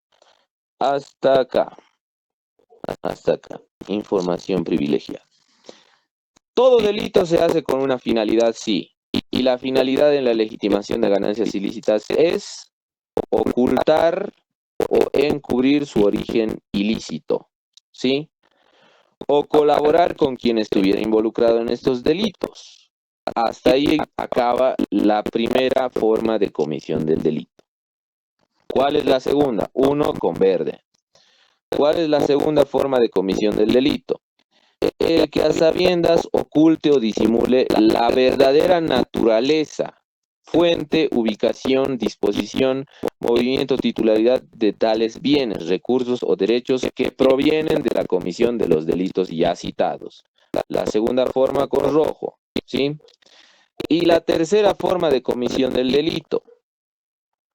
Hasta acá. Hasta acá. Información privilegiada. Todo delito se hace con una finalidad, sí. Y la finalidad en la legitimación de ganancias ilícitas es ocultar o encubrir su origen ilícito, ¿sí? O colaborar con quien estuviera involucrado en estos delitos. Hasta ahí acaba la primera forma de comisión del delito. ¿Cuál es la segunda? 1 con verde. ¿Cuál es la segunda forma de comisión del delito? El que a sabiendas oculte o disimule la verdadera naturaleza, fuente, ubicación, disposición, movimiento, titularidad de tales bienes, recursos o derechos que provienen de la comisión de los delitos ya citados. La segunda forma con rojo, ¿sí? Y la tercera forma de comisión del delito.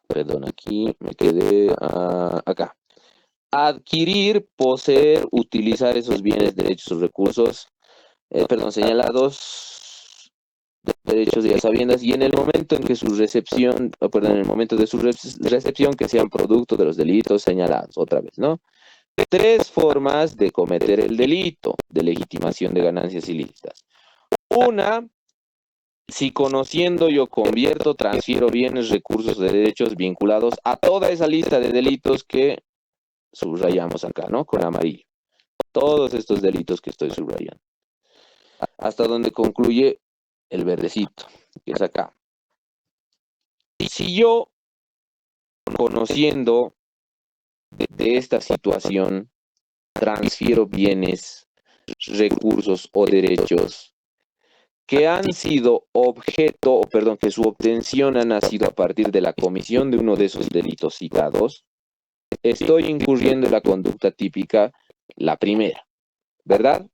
Perdón, aquí me quedé acá. Adquirir, poseer, utilizar esos bienes, derechos o recursos, señalados, derechos y a sabiendas, y en el momento en que su recepción, en el momento de su recepción, que sean producto de los delitos señalados, otra vez, ¿no? 3 formas de cometer el delito de legitimación de ganancias ilícitas. Una, si conociendo yo convierto, transfiero bienes, recursos, derechos vinculados a toda esa lista de delitos que subrayamos acá, ¿no? Con amarillo. Todos estos delitos que estoy subrayando. Hasta donde concluye el verdecito, que es acá. Si yo, conociendo de esta situación, transfiero bienes, recursos o derechos que han sido objeto, que su obtención ha nacido a partir de la comisión de uno de esos delitos citados, estoy incurriendo en la conducta típica, la primera, ¿verdad?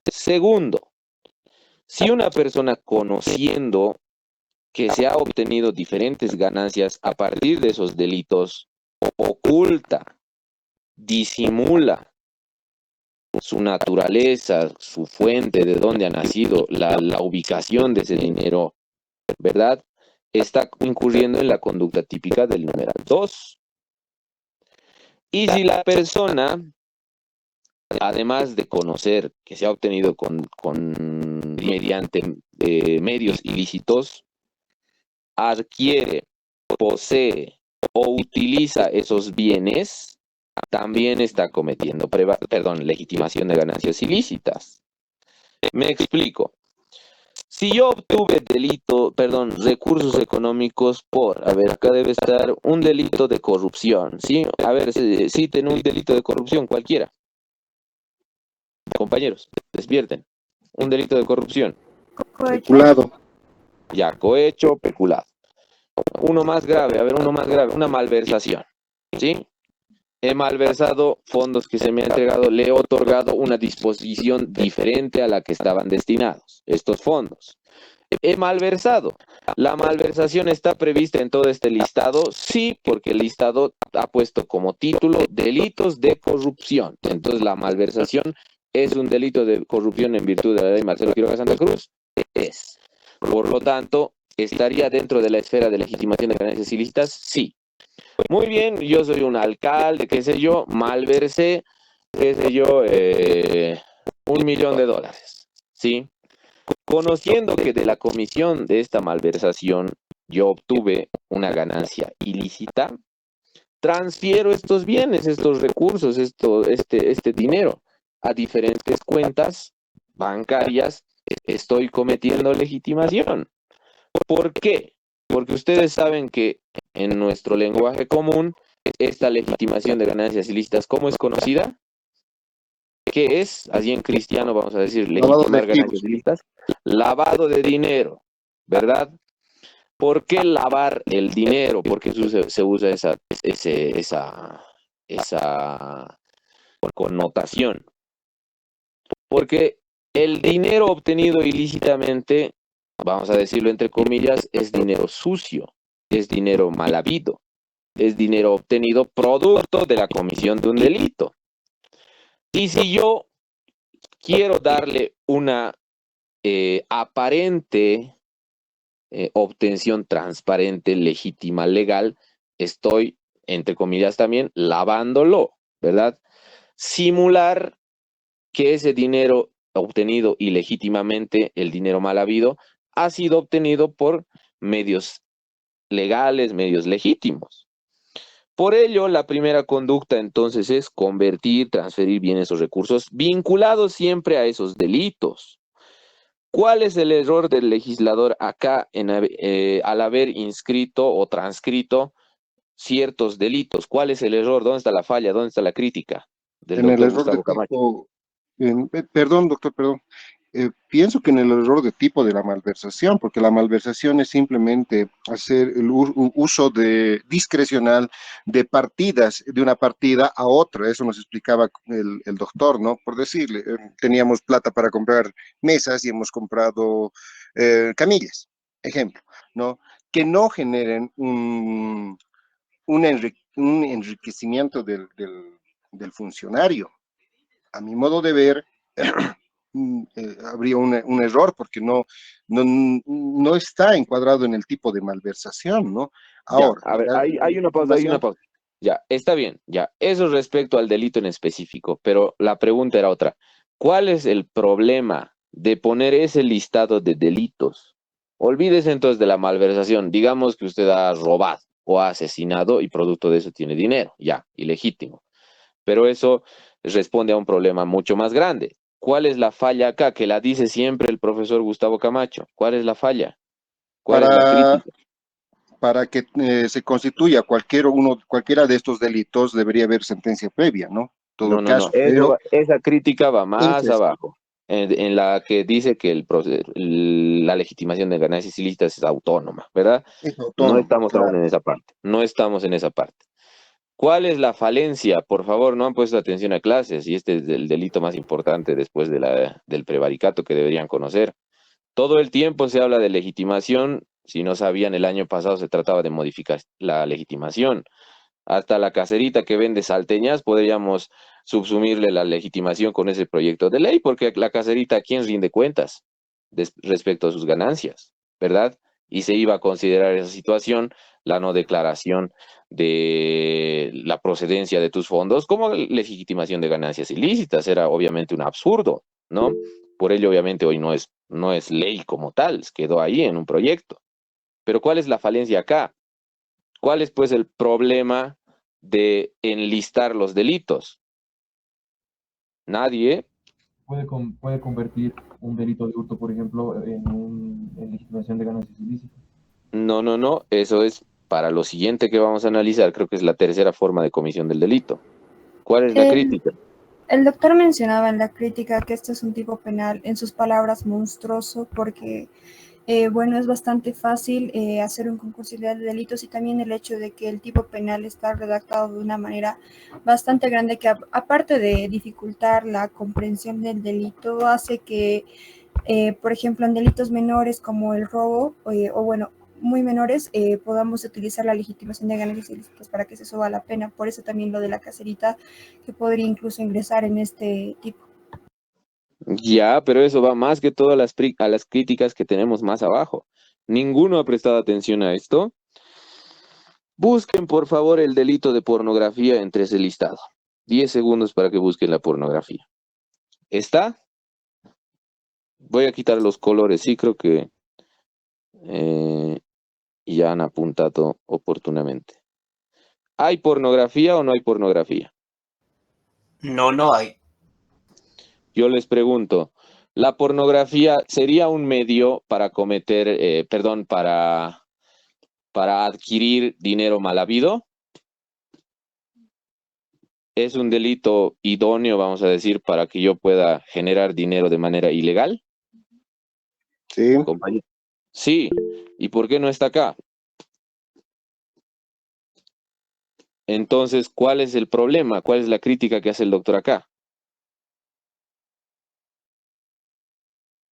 Segundo, si una persona conociendo que se ha obtenido diferentes ganancias a partir de esos delitos, oculta, disimula su naturaleza, su fuente, de dónde ha nacido, la ubicación de ese dinero, ¿verdad? Está incurriendo en la conducta típica del numeral 2. Y si la persona, además de conocer que se ha obtenido mediante medios ilícitos, adquiere, posee o utiliza esos bienes, también está cometiendo legitimación de ganancias ilícitas. Me explico. Si yo obtuve recursos económicos acá debe estar un delito de corrupción, ¿sí? A ver, citen un delito de corrupción cualquiera. Compañeros, despierten. Un delito de corrupción. Peculado. Ya, cohecho, peculado. Uno más grave, una malversación, ¿sí? He malversado fondos que se me han entregado, le he otorgado una disposición diferente a la que estaban destinados estos fondos. He malversado. ¿La malversación está prevista en todo este listado? Sí, porque el listado ha puesto como título delitos de corrupción. Entonces la malversación es un delito de corrupción en virtud de la ley Marcelo Quiroga Santa Cruz. Es. Por lo tanto, ¿estaría dentro de la esfera de legitimación de ganancias ilícitas? Sí. Muy bien, yo soy un alcalde, qué sé yo, malversé, $1 millón, ¿sí? Conociendo que de la comisión de esta malversación yo obtuve una ganancia ilícita, transfiero estos bienes, estos recursos, este dinero a diferentes cuentas bancarias, estoy cometiendo legitimación. ¿Por qué? Porque ustedes saben que en nuestro lenguaje común, esta legitimación de ganancias ilícitas, ¿cómo es conocida? ¿Qué es? Así en cristiano vamos a decir, legitimar ganancias ilícitas. Lavado de dinero, ¿verdad? ¿Por qué lavar el dinero? ¿Por qué se usa esa connotación? Porque el dinero obtenido ilícitamente, vamos a decirlo entre comillas, es dinero sucio, es dinero mal habido, es dinero obtenido producto de la comisión de un delito. Y si yo quiero darle una aparente obtención transparente, legítima, legal, estoy, entre comillas también, lavándolo, ¿verdad? Simular que ese dinero obtenido ilegítimamente, el dinero mal habido, ha sido obtenido por medios legales, medios legítimos. Por ello, la primera conducta entonces es convertir, transferir bienes o recursos vinculados siempre a esos delitos. ¿Cuál es el error del legislador acá al haber inscrito o transcrito ciertos delitos? ¿Cuál es el error? ¿Dónde está la falla? ¿Dónde está la crítica del En el doctor error de Gustavo Camacho? tipo, perdón, doctor, perdón. Pienso que en el error de tipo de la malversación, porque la malversación es simplemente hacer el uso discrecional de partidas, de una partida a otra. Eso nos explicaba el doctor, ¿no? Por decirle, teníamos plata para comprar mesas y hemos comprado camillas, ejemplo, ¿no? Que no generen un enriquecimiento del funcionario. A mi modo de ver, habría un error porque no está encuadrado en el tipo de malversación, ¿no? Ya, Ahora, a ver, la hay una pausa, hay una legitimación, pausa. Ya, está bien, ya. Eso respecto al delito en específico, pero la pregunta era otra. ¿Cuál es el problema de poner ese listado de delitos? Olvídese entonces de la malversación. Digamos que usted ha robado o ha asesinado y producto de eso tiene dinero, ya, ilegítimo. Pero eso responde a un problema mucho más grande. ¿Cuál es la falla acá? Que la dice siempre el profesor Gustavo Camacho. ¿Cuál es la falla? ¿Cuál es la para, crítica? para que se constituya cualquiera de estos delitos, debería haber sentencia previa, ¿no? No, Todo no, no. caso, pero Esa crítica va más entonces, abajo, en la que dice que la legitimación de ganancias ilícitas es autónoma, ¿verdad? es No autónomo, estamos aún claro. en esa parte. No estamos en esa parte. ¿Cuál es la falencia? Por favor, no han puesto atención a clases y este es el delito más importante después del prevaricato que deberían conocer. Todo el tiempo se habla de legitimación. Si no sabían, el año pasado se trataba de modificar la legitimación. Hasta la caserita que vende salteñas podríamos subsumirle la legitimación con ese proyecto de ley, porque la caserita, ¿a quién rinde cuentas respecto a sus ganancias? ¿Verdad? Y se iba a considerar esa situación, la no declaración de la procedencia de tus fondos como legitimación de ganancias ilícitas. Era obviamente un absurdo, ¿no? Por ello, obviamente, hoy no es ley como tal, quedó ahí en un proyecto. Pero ¿cuál es la falencia acá? ¿Cuál es pues el problema de enlistar los delitos? Nadie. Puede convertir un delito de hurto, por ejemplo, en legitimación de ganancias ilícitas. No, no, no. Eso es para lo siguiente que vamos a analizar. Creo que es la tercera forma de comisión del delito. ¿Cuál es la El, crítica? el doctor mencionaba en la crítica que este es un tipo penal, en sus palabras, monstruoso, porque, bueno, es bastante fácil hacer un concursilidad de delitos y también el hecho de que el tipo penal está redactado de una manera bastante grande que, aparte de dificultar la comprensión del delito, hace que, por ejemplo, en delitos menores como el robo, o bueno, muy menores, podamos utilizar la legitimación de ganancias ilícitas para que se suba la pena. Por eso también lo de la caserita, que podría incluso ingresar en este tipo. Ya, pero eso va más que todo a las críticas que tenemos más abajo. Ninguno ha prestado atención a esto. Busquen, por favor, el delito de pornografía entre ese listado. 10 segundos para que busquen la pornografía. ¿Está? Voy a quitar los colores. Sí, creo que eh, ya han apuntado oportunamente. ¿Hay pornografía o no hay pornografía? No, no hay. Yo les pregunto, ¿la pornografía sería un medio para cometer, perdón, para adquirir dinero mal habido? ¿Es un delito idóneo, vamos a decir, para que yo pueda generar dinero de manera ilegal, sí, compañero? Sí. ¿Y por qué no está acá? Entonces, ¿cuál es el problema? ¿Cuál es la crítica que hace el doctor acá?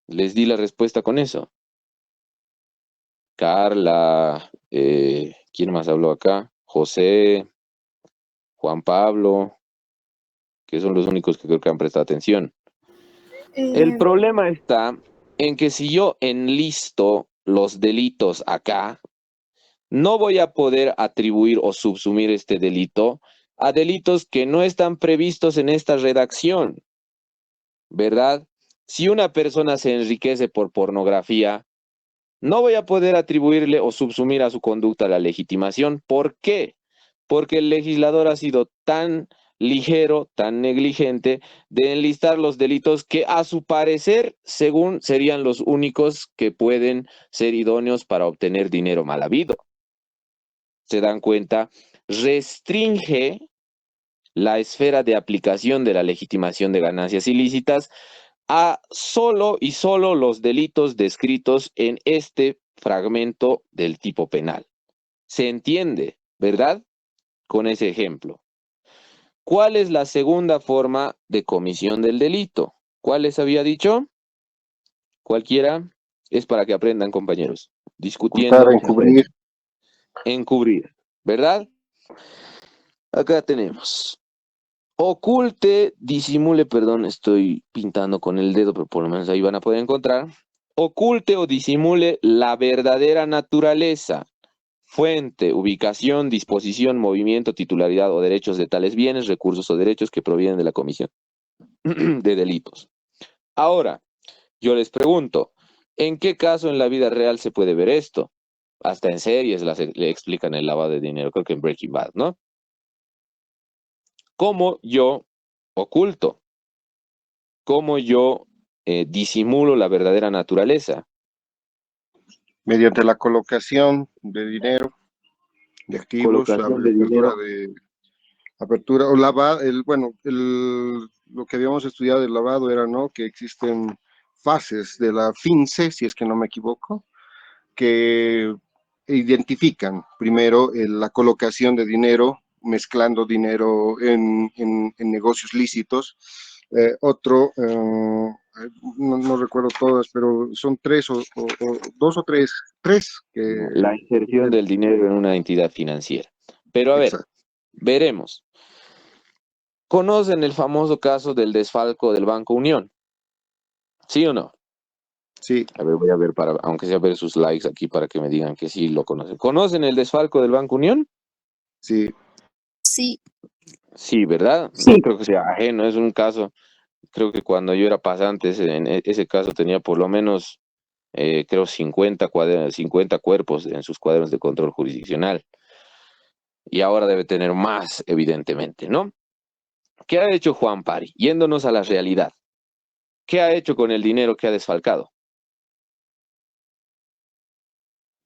Les di la respuesta con eso. Carla, ¿quién más habló acá? José, Juan Pablo, que son los únicos que creo que han prestado atención. El Eh, problema está en que si yo enlisto los delitos acá, no voy a poder atribuir o subsumir este delito a delitos que no están previstos en esta redacción, ¿verdad? Si una persona se enriquece por pornografía, no voy a poder atribuirle o subsumir a su conducta la legitimación. ¿Por qué? Porque el legislador ha sido tan ligero, tan negligente de enlistar los delitos que a su parecer, según serían los únicos que pueden ser idóneos para obtener dinero mal habido. ¿Se dan cuenta? Restringe la esfera de aplicación de la legitimación de ganancias ilícitas a solo y solo los delitos descritos en este fragmento del tipo penal. Se entiende, ¿verdad? Con ese ejemplo. ¿Cuál es la segunda forma de comisión del delito? ¿Cuál les había dicho? Cualquiera. Es para que aprendan, compañeros. Discutiendo. Ocultar, encubrir. Encubrir, ¿verdad? Acá tenemos. Oculte, disimule, perdón, estoy pintando con el dedo, pero por lo menos ahí van a poder encontrar. Oculte o disimule la verdadera naturaleza, fuente, ubicación, disposición, movimiento, titularidad o derechos de tales bienes, recursos o derechos que provienen de la comisión de delitos. Ahora, yo les pregunto, ¿en qué caso en la vida real se puede ver esto? Hasta en series le explican el lavado de dinero, creo que en Breaking Bad, ¿no? ¿Cómo yo oculto? ¿Cómo yo disimulo la verdadera naturaleza? Mediante la colocación de dinero, de activos, la Colocación de apertura dinero. apertura o lavado, lo que habíamos estudiado del lavado era, ¿no? Que existen fases de la FINCE, si es que no me equivoco, que identifican primero la colocación de dinero, mezclando dinero en negocios lícitos. No recuerdo todas, pero son tres o dos o tres, que... La inserción del dinero en una entidad financiera. Pero a ver, Exacto. veremos. ¿Conocen el famoso caso del desfalco del Banco Unión? ¿Sí o no? Sí, A ver, voy a ver, aunque sea ver sus likes aquí para que me digan que sí lo conocen. ¿Conocen el desfalco del Banco Unión? sí. Sí. Sí, ¿verdad? Sí. No creo que sea ajeno, es un caso, creo que cuando yo era pasante, en ese caso tenía por lo menos, creo, 50 cuerpos en sus cuadernos de control jurisdiccional. Y ahora debe tener más, evidentemente, ¿no? ¿Qué ha hecho Juan Pari? Yéndonos a la realidad. ¿Qué ha hecho con el dinero que ha desfalcado?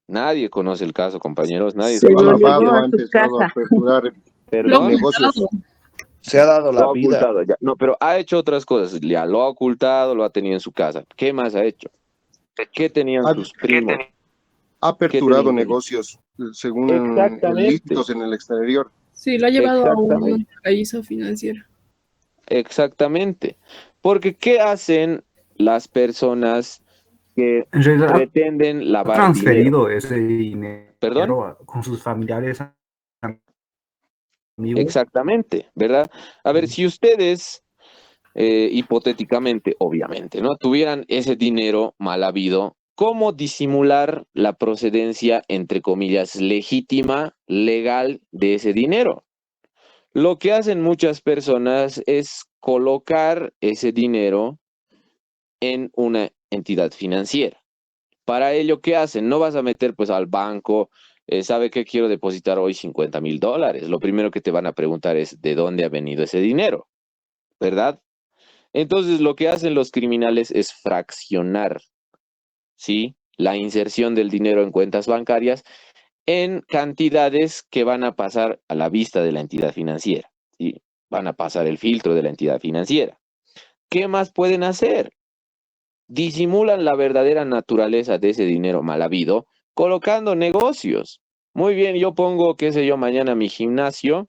Nadie conoce el caso, compañeros. Nadie Se se Lo ha lo conoce. llevó lavado, a ha su empezado a casa. aperturar Lo Perdón, negocios. Se ha dado lo la ha vida. ocultado ya. No, pero ha hecho otras cosas. Ya lo ha ocultado, lo ha tenido en su casa. ¿Qué más ha hecho? ¿Qué tenían Ha, sus primos? ha ¿Qué aperturado tenían? negocios, según Exactamente. lícitos en el exterior. Sí, lo ha llevado a Exactamente. un paraíso financiero. Exactamente. Porque ¿qué hacen las personas que En realidad pretenden ha lavar dinero? transferido ese dinero ¿Perdón? con sus familiares, amigos. Exactamente, ¿verdad? A ver, si ustedes, hipotéticamente, obviamente, ¿no? Tuvieran ese dinero mal habido, ¿cómo disimular la procedencia, entre comillas, legítima, legal de ese dinero? Lo que hacen muchas personas es colocar ese dinero en una entidad financiera. Para ello, ¿qué hacen? No vas a meter pues al banco, ¿sabe qué? Quiero depositar hoy $50,000. Lo primero que te van a preguntar es ¿de dónde ha venido ese dinero? ¿Verdad? Entonces lo que hacen los criminales es fraccionar, ¿sí? La inserción del dinero en cuentas bancarias en cantidades que van a pasar a la vista de la entidad financiera, ¿sí? Van a pasar el filtro de la entidad financiera. ¿Qué más pueden hacer? Disimulan la verdadera naturaleza de ese dinero mal habido colocando negocios. Muy bien, yo pongo, qué sé yo, mañana mi gimnasio,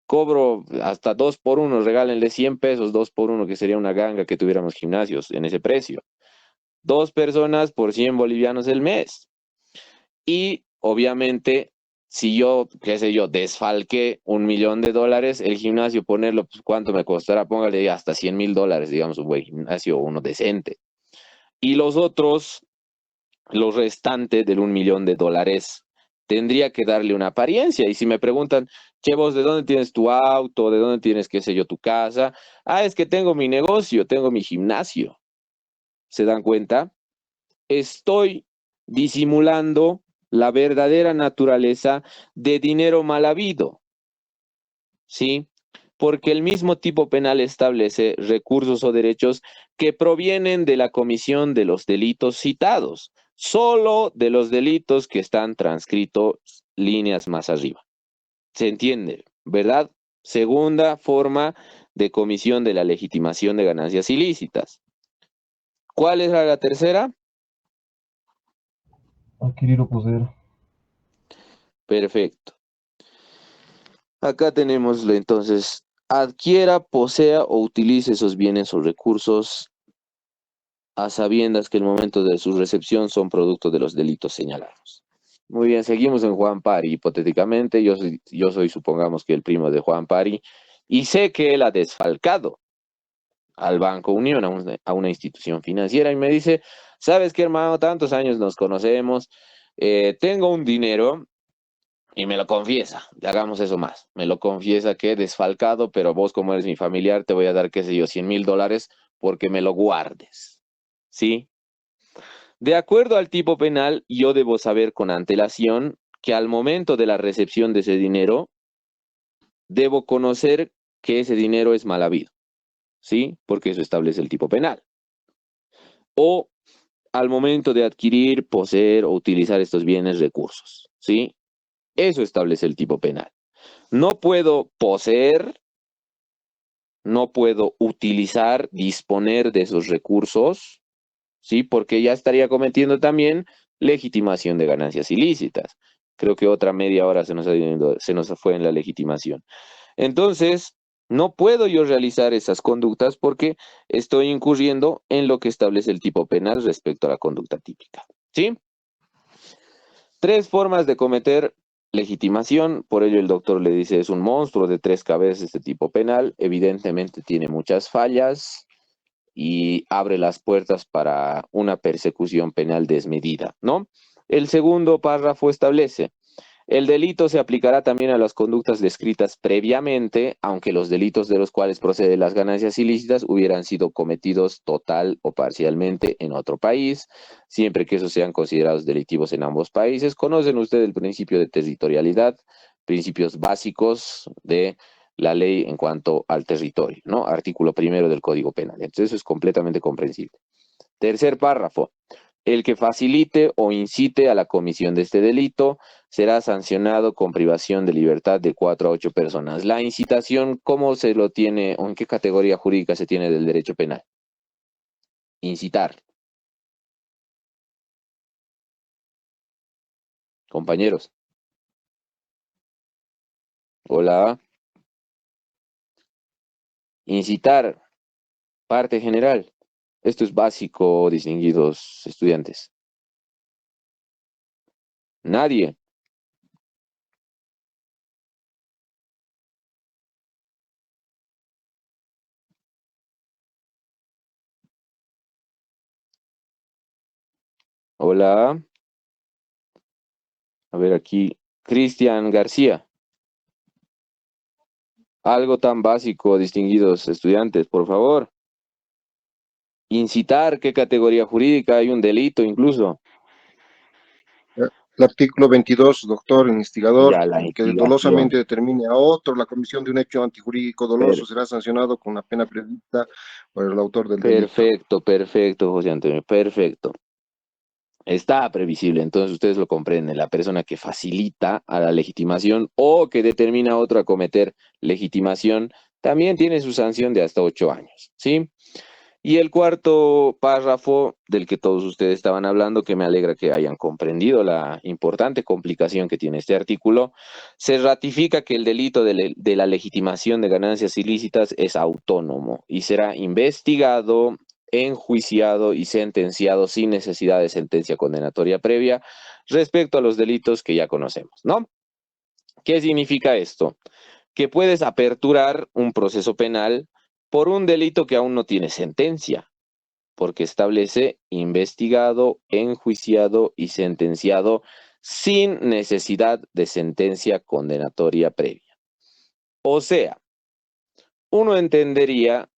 cobro hasta 2 por 1, regálenle 100 pesos, 2 por 1, que sería una ganga que tuviéramos gimnasios en ese precio. 2 personas por 100 bolivianos el mes. Y obviamente, si yo, qué sé yo, desfalqué $1,000,000, el gimnasio ponerlo, pues, ¿cuánto me costará? Póngale hasta $100,000, digamos, un buen gimnasio, uno decente. Y los otros lo restante del $1.000.000 tendría que darle una apariencia. Y si me preguntan, che, vos, ¿de dónde tienes tu auto? ¿De dónde tienes, qué sé yo, tu casa? Ah, es que tengo mi negocio, tengo mi gimnasio. ¿Se dan cuenta? Estoy disimulando la verdadera naturaleza de dinero mal habido, ¿sí? Porque el mismo tipo penal establece recursos o derechos que provienen de la comisión de los delitos citados, solo de los delitos que están transcritos líneas más arriba. ¿Se entiende? ¿Verdad? Segunda forma de comisión de la legitimación de ganancias ilícitas. ¿Cuál es la tercera? Adquirir o poseer. Perfecto. Acá tenemos entonces, adquiera, posea o utilice esos bienes o recursos a sabiendas que el momento de su recepción son producto de los delitos señalados. Muy bien, seguimos en Juan Pari, hipotéticamente, yo soy, supongamos que el primo de Juan Pari, y sé que él ha desfalcado al Banco Unión, a una institución financiera, y me dice, ¿sabes qué, hermano? Tantos años nos conocemos, tengo un dinero, y me lo confiesa, hagamos eso más, me lo confiesa que he desfalcado, pero vos como eres mi familiar, te voy a dar, qué sé yo, $100.000 porque me lo guardes, ¿sí? De acuerdo al tipo penal, yo debo saber con antelación que al momento de la recepción de ese dinero, debo conocer que ese dinero es mal habido, ¿sí? Porque eso establece el tipo penal. O al momento de adquirir, poseer o utilizar estos bienes, recursos, ¿sí? Eso establece el tipo penal. No puedo poseer, no puedo utilizar, disponer de esos recursos, ¿sí? Porque ya estaría cometiendo también legitimación de ganancias ilícitas. Creo que otra media hora se nos fue en la legitimación. Entonces, no puedo yo realizar esas conductas porque estoy incurriendo en lo que establece el tipo penal respecto a la conducta típica, ¿sí? 3 formas de cometer legitimación, por ello el doctor le dice, es un monstruo de 3 cabezas este tipo penal, evidentemente tiene muchas fallas y abre las puertas para una persecución penal desmedida, ¿no? El segundo párrafo establece, el delito se aplicará también a las conductas descritas previamente, aunque los delitos de los cuales proceden las ganancias ilícitas hubieran sido cometidos total o parcialmente en otro país, siempre que esos sean considerados delictivos en ambos países. Conocen ustedes el principio de territorialidad, principios básicos de la ley en cuanto al territorio, ¿no? Artículo 1 del Código Penal. Entonces eso es completamente comprensible. Tercer párrafo. El que facilite o incite a la comisión de este delito será sancionado con privación de libertad de 4 a 8 personas. La incitación, ¿cómo se lo tiene o en qué categoría jurídica se tiene del derecho penal? Incitar. Compañeros. Hola. Incitar. Parte general. Esto es básico, distinguidos estudiantes. Nadie. Hola. A ver aquí. Cristian García. Algo tan básico, distinguidos estudiantes, por favor. Incitar, ¿qué categoría jurídica? Hay un delito incluso. El artículo 22, doctor, el instigador, Ya, la el que instigación. dolosamente determine a otro la comisión de un hecho antijurídico doloso Per- será sancionado con la pena prevista por el autor del delito. perfecto, perfecto, José Antonio, perfecto. Está previsible, entonces ustedes lo comprenden. La persona que facilita a la legitimación o que determina a otro a cometer legitimación también tiene su sanción de hasta 8 años, ¿sí? Y el cuarto párrafo del que todos ustedes estaban hablando, que me alegra que hayan comprendido la importante complicación que tiene este artículo, se ratifica que el delito de la legitimación de ganancias ilícitas es autónomo y será investigado, enjuiciado y sentenciado sin necesidad de sentencia condenatoria previa respecto a los delitos que ya conocemos, ¿no? ¿Qué significa esto? Que puedes aperturar un proceso penal por un delito que aún no tiene sentencia. porque establece investigado, enjuiciado y sentenciado sin necesidad de sentencia condenatoria previa. O sea, uno entendería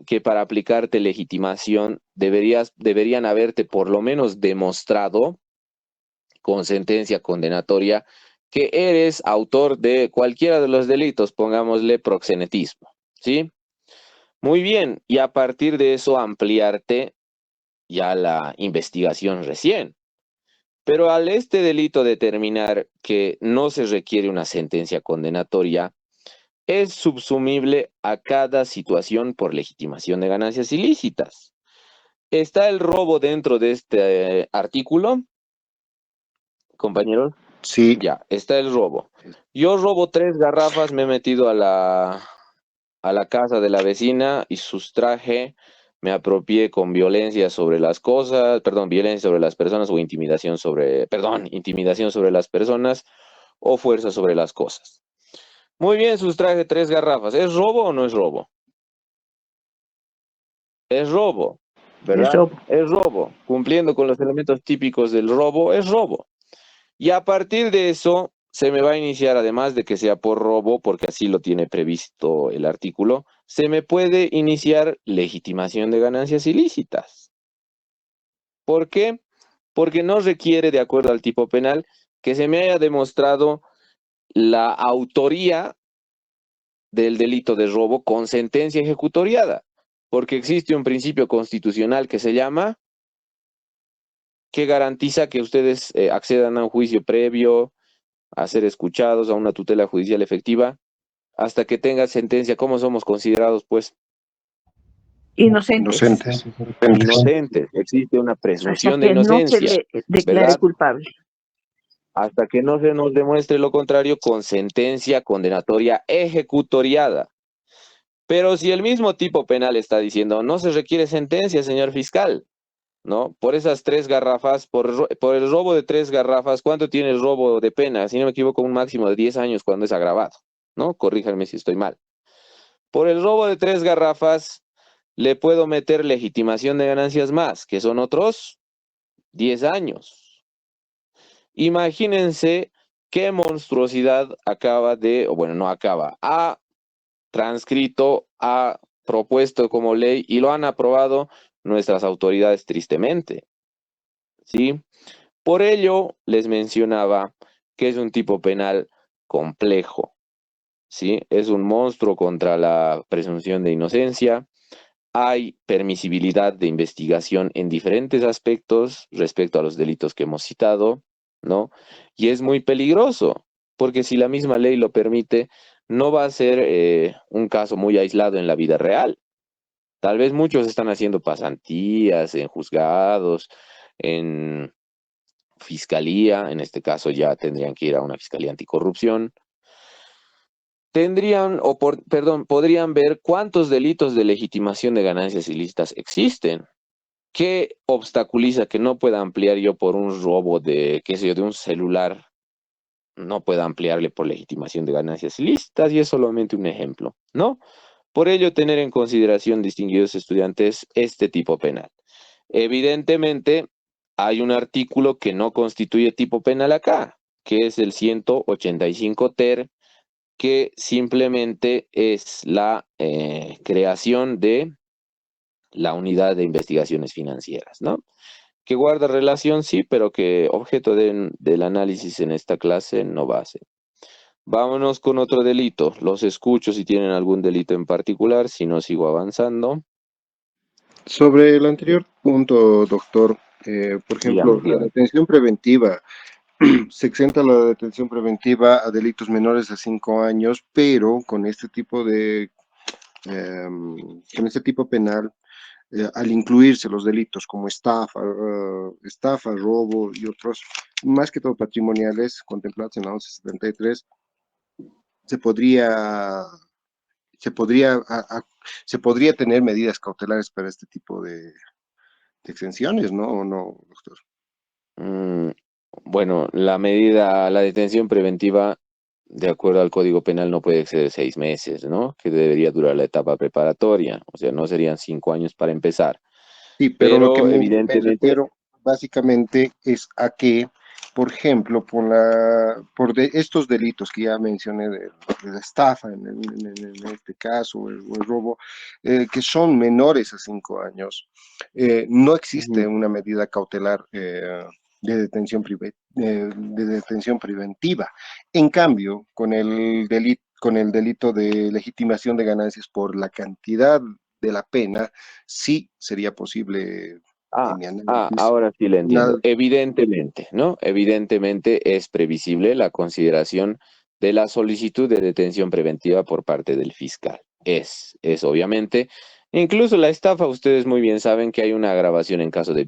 que para aplicarte legitimación deberían haberte por lo menos demostrado con sentencia condenatoria que eres autor de cualquiera de los delitos, pongámosle proxenetismo, ¿sí? Muy bien, y a partir de eso ampliarte ya la investigación recién. Pero al este delito determinar que no se requiere una sentencia condenatoria, es subsumible a cada situación por legitimación de ganancias ilícitas. ¿Está el robo dentro de este artículo, compañeros? Sí. Ya, está el robo. Yo robo 3 garrafas, me he metido a la casa de la vecina y sustraje, me apropié con violencia sobre las cosas, perdón, violencia sobre las personas o intimidación sobre las personas o fuerza sobre las cosas. Muy bien, sustraje 3 garrafas. ¿Es robo o no es robo? Es robo, ¿verdad? Es robo. Es robo. Cumpliendo con los elementos típicos del robo, es robo. Y a partir de eso, se me va a iniciar, además de que sea por robo, porque así lo tiene previsto el artículo, se me puede iniciar legitimación de ganancias ilícitas. ¿Por qué? Porque no requiere, de acuerdo al tipo penal, que se me haya demostrado la autoría del delito de robo con sentencia ejecutoriada, porque existe un principio constitucional que se llama, que garantiza que ustedes accedan a un juicio previo, a ser escuchados, a una tutela judicial efectiva, hasta que tenga sentencia. ¿Cómo somos considerados, pues? Inocentes. Inocentes. Inocentes. Existe una Hasta presunción de que no se inocencia, le declare ¿verdad? culpable. Hasta que no se nos demuestre lo contrario con sentencia condenatoria ejecutoriada. Pero si el mismo tipo penal está diciendo, no se requiere sentencia, señor fiscal, ¿no? Por esas 3 garrafas, por el robo de 3 garrafas, ¿cuánto tiene el robo de pena? Si no me equivoco, un máximo de 10 años cuando es agravado, ¿no? Corríjanme si estoy mal. Por el robo de 3 garrafas, le puedo meter legitimación de ganancias más, que son otros 10 años. Imagínense qué monstruosidad ha transcrito, ha propuesto como ley y lo han aprobado nuestras autoridades tristemente, ¿sí? Por ello, les mencionaba que es un tipo penal complejo, ¿sí? Es un monstruo contra la presunción de inocencia. Hay permisibilidad de investigación en diferentes aspectos respecto a los delitos que hemos citado, ¿no? Y es muy peligroso, porque si la misma ley lo permite, no va a ser un caso muy aislado en la vida real. Tal vez muchos están haciendo pasantías en juzgados, en fiscalía, en este caso ya tendrían que ir a una fiscalía anticorrupción. Podrían ver cuántos delitos de legitimación de ganancias ilícitas existen. ¿Qué obstaculiza que no pueda ampliar yo por un robo de, qué sé yo, de un celular? No pueda ampliarle por legitimación de ganancias ilícitas, y es solamente un ejemplo, ¿no? Por ello, tener en consideración, distinguidos estudiantes, este tipo penal. Evidentemente, hay un artículo que no constituye tipo penal acá, que es el 185 ter, que simplemente es la creación de la unidad de investigaciones financieras, ¿no? Que guarda relación, sí, pero que objeto del análisis en esta clase no va a ser. Vámonos con otro delito. Los escucho si tienen algún delito en particular, si no sigo avanzando. Sobre el anterior punto, doctor, por ejemplo, la Dígame. detención preventiva, se exenta la detención preventiva a delitos menores de 5 años, pero con este tipo de, con este tipo penal, al incluirse los delitos como estafa, robo y otros, más que todo patrimoniales, contemplados en la 1173, se podría, se podría tener medidas cautelares para este tipo de exenciones, ¿no? ¿O no, doctor? Bueno, la detención preventiva, de acuerdo al Código Penal, no puede exceder 6 meses, ¿no? Que debería durar la etapa preparatoria, o sea, no serían 5 años para empezar. Sí, pero lo que pero me evidentemente, refiero básicamente es a que, por ejemplo, por estos delitos que ya mencioné de la estafa en este caso, o el robo, que son menores a 5 años, no existe ujú, una medida cautelar de de detención preventiva. En cambio, con el delito de legitimación de ganancias por la cantidad de la pena, sí sería posible, en mi análisis, ahora sí le entiendo. una, Evidentemente, ¿no? Evidentemente es previsible la consideración de la solicitud de detención preventiva por parte del fiscal. Es obviamente. Incluso la estafa, ustedes muy bien saben que hay una agravación en caso de